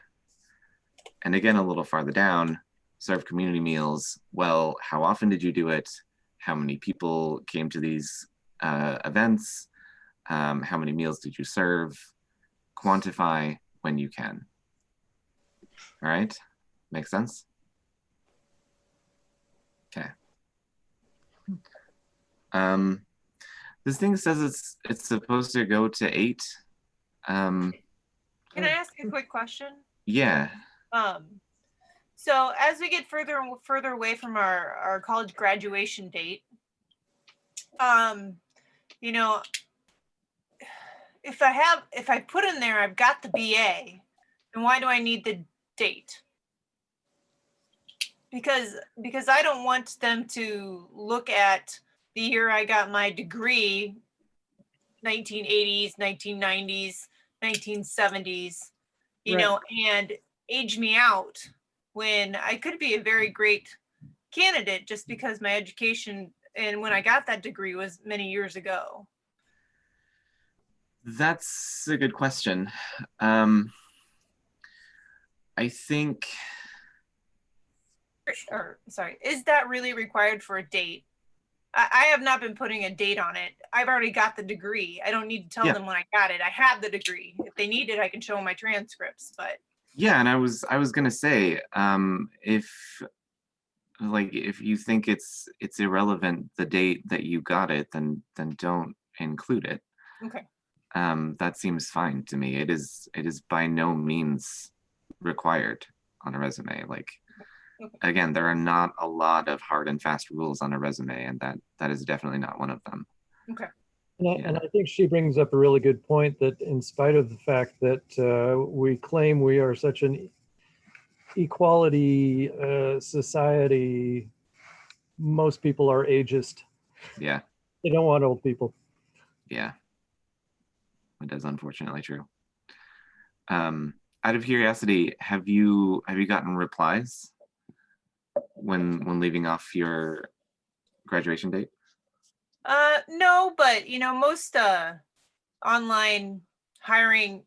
A: And again, a little farther down, serve community meals. Well, how often did you do it? how many people came to these events, how many meals did you serve, quantify when you can. All right, make sense? Okay. This thing says it's supposed to go to 8.
J: Can I ask a quick question?
A: Yeah.
J: So as we get further and further away from our college graduation date, you know, if I put in there I've got the BA, then why do I need the date? Because I don't want them to look at the year I got my degree, 1980s, 1990s, 1970s, you
D: Right.
J: know, and age me out when I could be a very great candidate just because my education and when I got that degree was many years ago.
A: That's a good question. I think,
J: Or sorry, is that really required for a date? I have not been putting a date on it. I've already got the degree. I don't need to tell
A: Yeah.
J: them when I got it. I have the degree. If they need it, I can show them my transcripts, but
A: yeah, and I was gonna say, if you think it's irrelevant the date that you got it, then don't include it.
J: okay.
A: That seems fine to me. It is by no means required on a resume. Like, again, there are not a lot of hard and fast rules on a resume, and that is definitely not one of them.
J: Okay.
H: And I think she brings up a really good point that in spite of the fact that we claim we are such an equality society, most people are ageist.
A: Yeah.
H: They don't want old people.
A: Yeah. It is unfortunately true. Out of curiosity, have you gotten replies when leaving off your graduation date?
J: No, but you know, most online hiring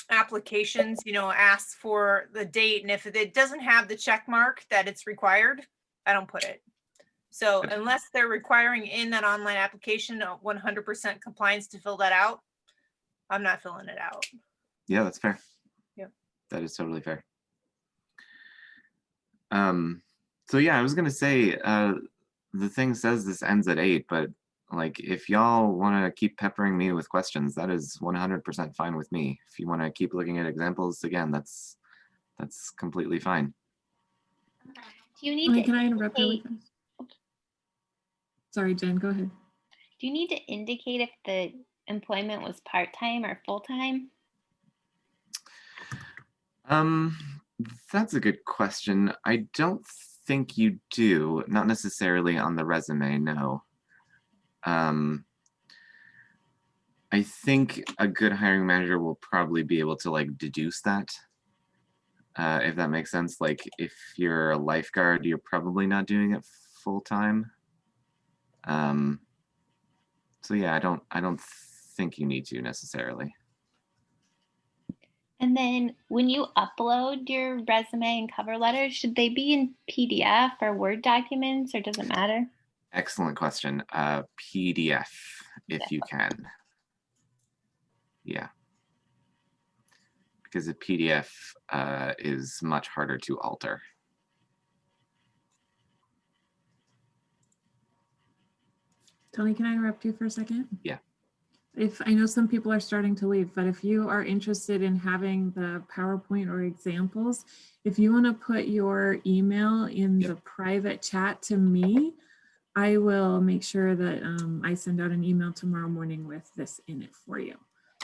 J: applications, you know, ask for the date, and if it doesn't have the check mark that it's required, I don't put it. So
A: Good.
J: unless they're requiring in that online application a 100% compliance to fill that out, I'm not filling it out.
A: Yeah, that's fair.
J: Yep.
A: That is totally fair. So yeah, I was gonna say, the thing says this ends at 8, but like, if y'all want to keep peppering me with questions, that is 100% fine with me. If you want to keep looking at examples, again, that's completely fine.
G: Do you need
C: Wait,
G: to
C: can I interrupt really
G: indicate,
C: fast? Sorry, Jen, go ahead.
G: do you need to indicate if the employment was part-time or full-time?
A: That's a good question. I don't think you do, not necessarily on the resume, no. I think a good hiring manager will probably be able to like deduce that, if that makes sense. Like, if you're a lifeguard, you're probably not doing it full time. So yeah, I don't think you need to necessarily.
G: And then when you upload your resume and cover letters, should they be in PDF or Word documents, or does it matter?
A: Excellent question. PDF, if you can. Yeah. Because a PDF is much harder to alter.
C: Tony, can I interrupt you for a second?
A: Yeah.
C: If I know some people are starting to leave, but if you are interested in having the PowerPoint or examples, if you want to put your email in the private chat to me, I will make sure that I send out an email tomorrow morning with this in it for you.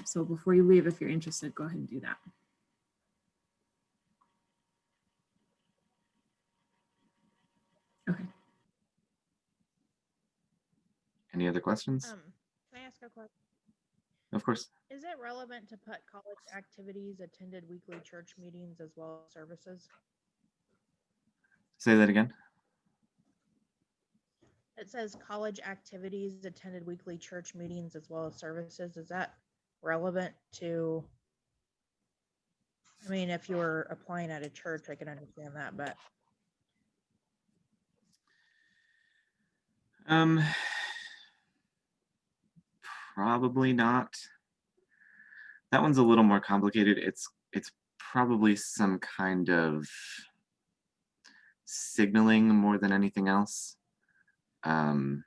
C: So before you leave, if you're interested, go ahead and do that. Okay.
A: Any other questions?
I: Can I ask a question?
A: Of course.
I: Is it relevant to put college activities, attended weekly church meetings as well as services?
A: Say that again.
I: It says college activities, attended weekly church meetings as well as services. Is that relevant to, I mean, if you were applying at a church, I can understand that, but
A: Um, probably not. That one's a little more complicated. It's probably some kind of signaling more than anything else. I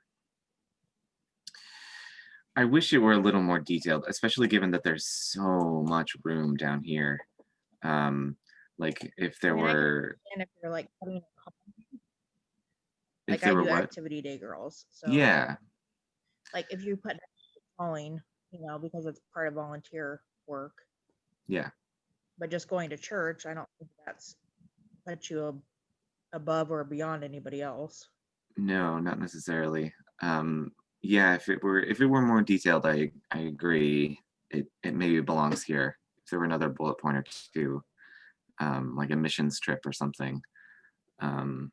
A: wish it were a little more detailed, especially given that there's so much room down here. Like if there
I: I mean, I can
A: were,
I: understand if you're like putting a call,
A: if
I: like
A: there
I: I
A: were
I: do
A: what?
I: activity day girls. So
A: Yeah,
I: like if you put calling, because it's part of volunteer work,
A: yeah.
I: but just going to church, I don't think that's put you above or beyond anybody else.
A: No, not necessarily. Yeah, if it were more detailed, I agree. It maybe belongs here. If there were another bullet point or two, like a missions trip or something.
I: And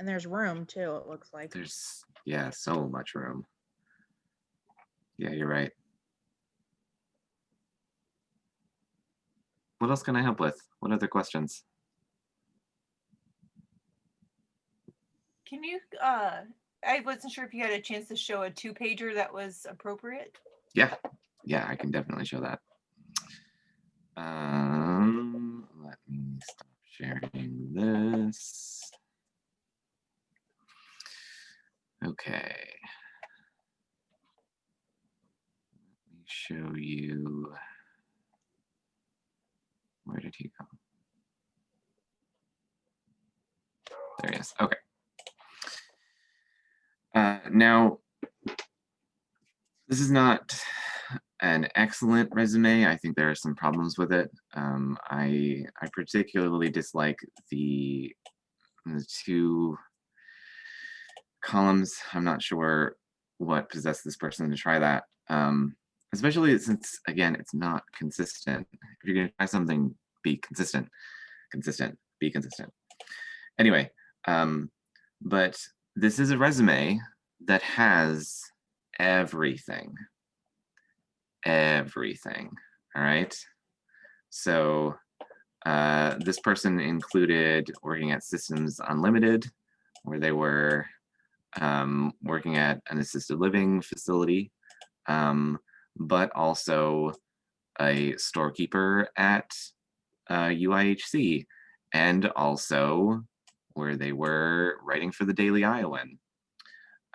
I: there's room too, it looks like.
A: There's yeah, so much room. Yeah, you're right. What else can I help with? What other questions?
J: Can you, I wasn't sure if you had a chance to show a 2-pager that was appropriate.
A: Yeah, yeah, I can definitely show that. Let me stop sharing this. Okay. Let me show you. Where did he go? There he is. Okay. Now, this is not an excellent resume. I think there are some problems with it. I particularly dislike the 2 columns. I'm not sure what possessed this person to try that. Especially since, again, it's not consistent. If you're going to try something, be consistent. Consistent. Be consistent. Anyway, but this is a resume that has everything. Everything. All right. So this person included working at Systems Unlimited, where they were working at an assisted living facility, but also a storekeeper at UIHC, and also where they were writing for the Daily Iowan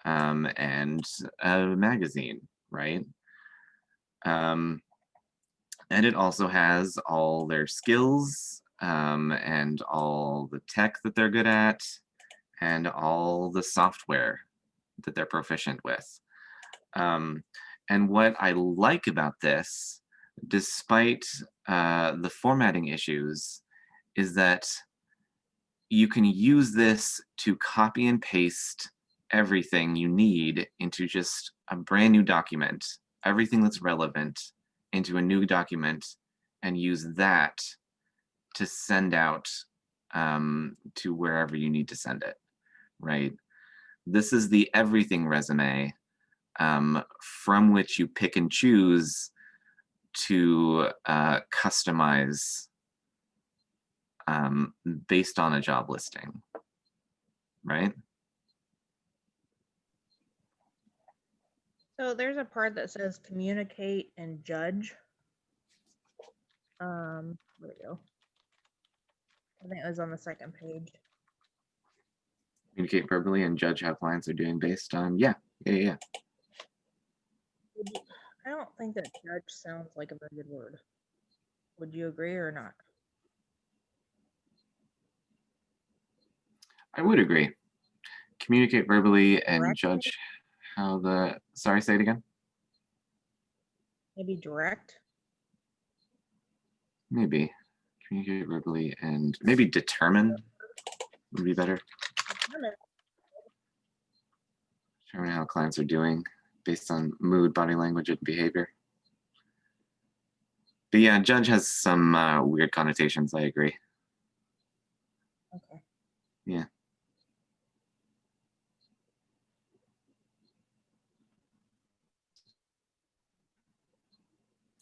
A: and a magazine, right? And it also has all their skills and all the tech that they're good at and all the software that they're proficient with. And what I like about this, despite the formatting issues, is that you can use this to copy and paste everything you need into just a brand new document, everything that's relevant into a new document, and use that to send out to wherever you need to send it, right? This is the everything resume from which you pick and choose to customize based on a job listing, right?
I: So there's a part that says communicate and judge. Where we go? I think it was on the second page.
A: Communicate verbally and judge how clients are doing based on, yeah.
I: I don't think that judge sounds like a very good word. Would you agree or not?
A: I would agree. Communicate verbally and
I: Direct,
A: judge how the, sorry, say it again.
I: maybe direct.
A: Maybe. Communicate verbally and maybe determine would be better. Determine how clients are doing based on mood, body language, and behavior. But yeah, judge has some weird connotations, I agree.
I: Okay.
A: Yeah.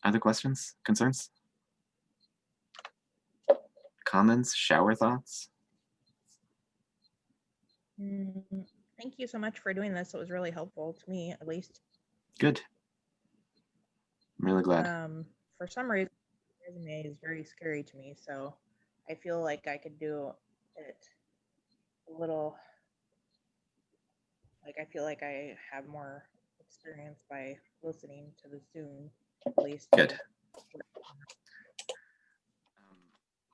A: Other questions, concerns? Comments, shower thoughts?
I: Thank you so much for doing this. It was really helpful to me, at least.
A: Good. I'm really glad.
I: For some reason, resume is very scary to me, so I feel like I could do it a little. Like I feel like I have more experience by listening to the Zoom, at least.
A: Good.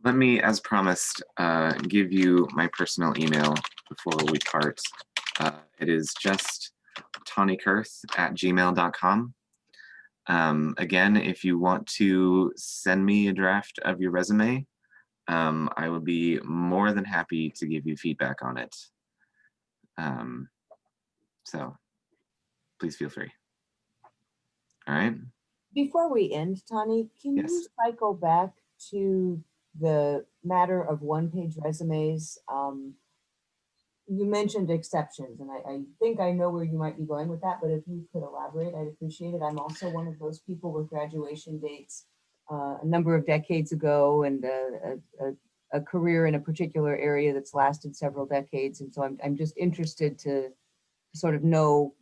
A: Let me, as promised, give you my personal email before we part. It is just taneykurth@gmail.com. Again, if you want to send me a draft of your resume, I would be more than happy to give you feedback on it. So please feel free. All right.
K: Before we end, Tani, can you
A: Yes.
K: cycle back to the matter of one-page resumes? You mentioned exceptions, and I think I know where you might be going with that, but if you could elaborate, I'd appreciate it. I'm also one of those people with graduation dates a number of decades ago, and a career in a particular area that's lasted several decades. And so I'm just interested to sort of know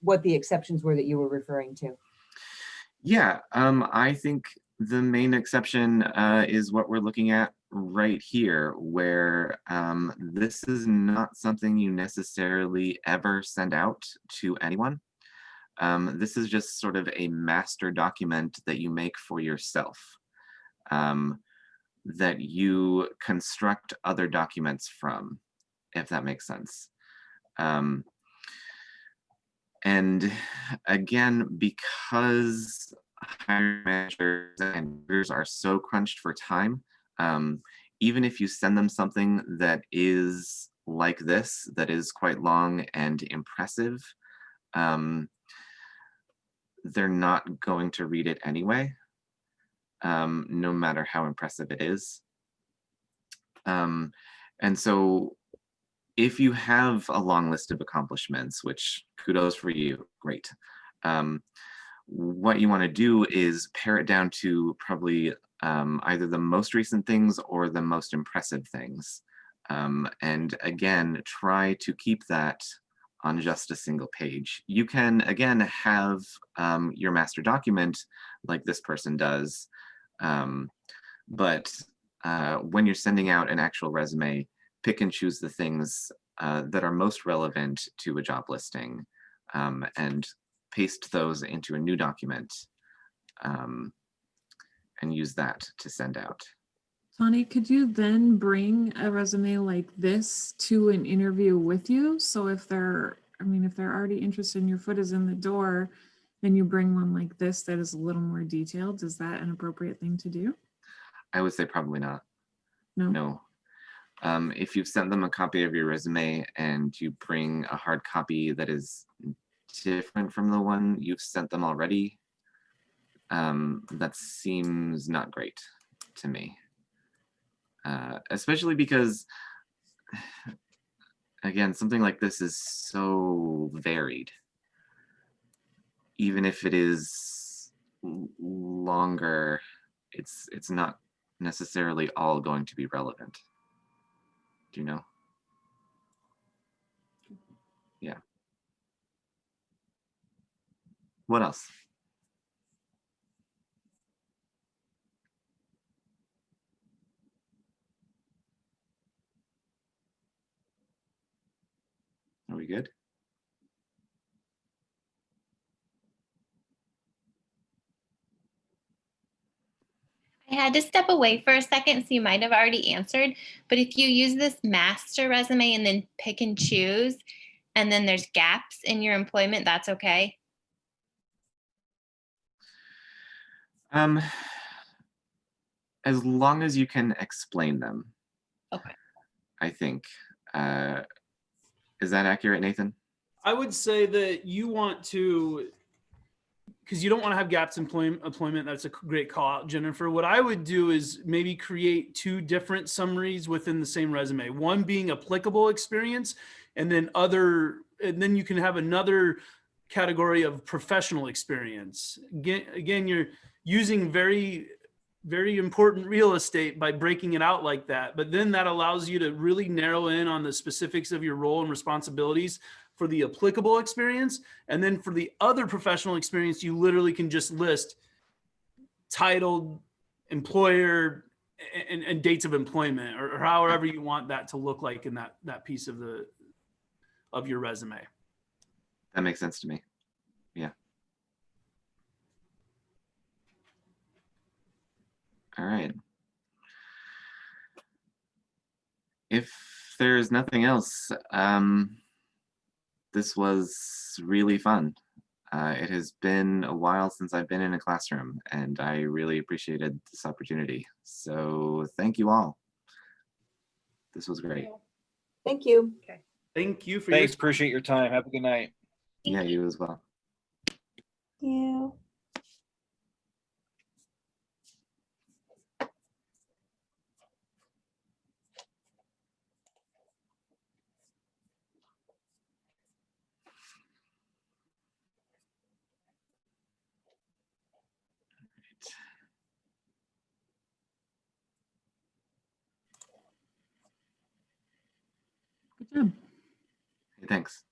K: what the exceptions were that you were referring to.
A: Yeah, I think the main exception is what we're looking at right here, where this is not something you necessarily ever send out to anyone. This is just sort of a master document that you make for yourself, that you construct other documents from, if that makes sense. And again, because hiring managers and recruiters are so crunched for time, even if you send them something that is like this, that is quite long and impressive, they're not going to read it anyway, no matter how impressive it is. And so if you have a long list of accomplishments, which kudos for you, great. What you want to do is pare it down to probably either the most recent things or the most impressive things. And again, try to keep that on just a single page. You can, again, have your master document like this person does, but when you're sending out an actual resume, pick and choose the things that are most relevant to a job listing, and paste those into a new document, and use that to send out.
C: Tani, could you then bring a resume like this to an interview with you? So if they're already interested and your foot is in the door, then you bring one like this that is a little more detailed. Is that an appropriate thing to do?
A: I would say probably not.
C: No.
A: If you've sent them a copy of your resume and you bring a hard copy that is different from the one you've sent them already, that seems not great to me. Especially because, again, something like this is so varied. Even if it is longer, it's not necessarily all going to be relevant. Do you know? Yeah. What else? Are we good?
G: I had to step away for a second, so you might have already answered. But if you use this master resume and then pick and choose, and then there's gaps in your employment, that's okay?
A: As long as you can explain them.
G: Okay.
A: I think. Is that accurate, Nathan?
B: I would say that you want to, because you don't want to have gaps in employment. That's a great call out, Jennifer. What I would do is maybe create two different summaries within the same resume. One being applicable experience, and then you can have another category of professional experience. Again, you're using very very important real estate by breaking it out like that. But then that allows you to really narrow in on the specifics of your role and responsibilities for the applicable experience. And then for the other professional experience, you literally can just list titled, employer, and dates of employment, or however you want that to look like in that piece of your resume.
A: That makes sense to me. Yeah. All right. If there's nothing else, this was really fun. It has been a while since I've been in a classroom, and I really appreciated this opportunity. So thank you all. This was great.
K: Thank you.
B: Thank you for
F: Thanks.
B: your
F: Appreciate your time. Have a good night.
A: Yeah, you as well.
G: Yeah.
C: Good job.
A: Hey, thanks.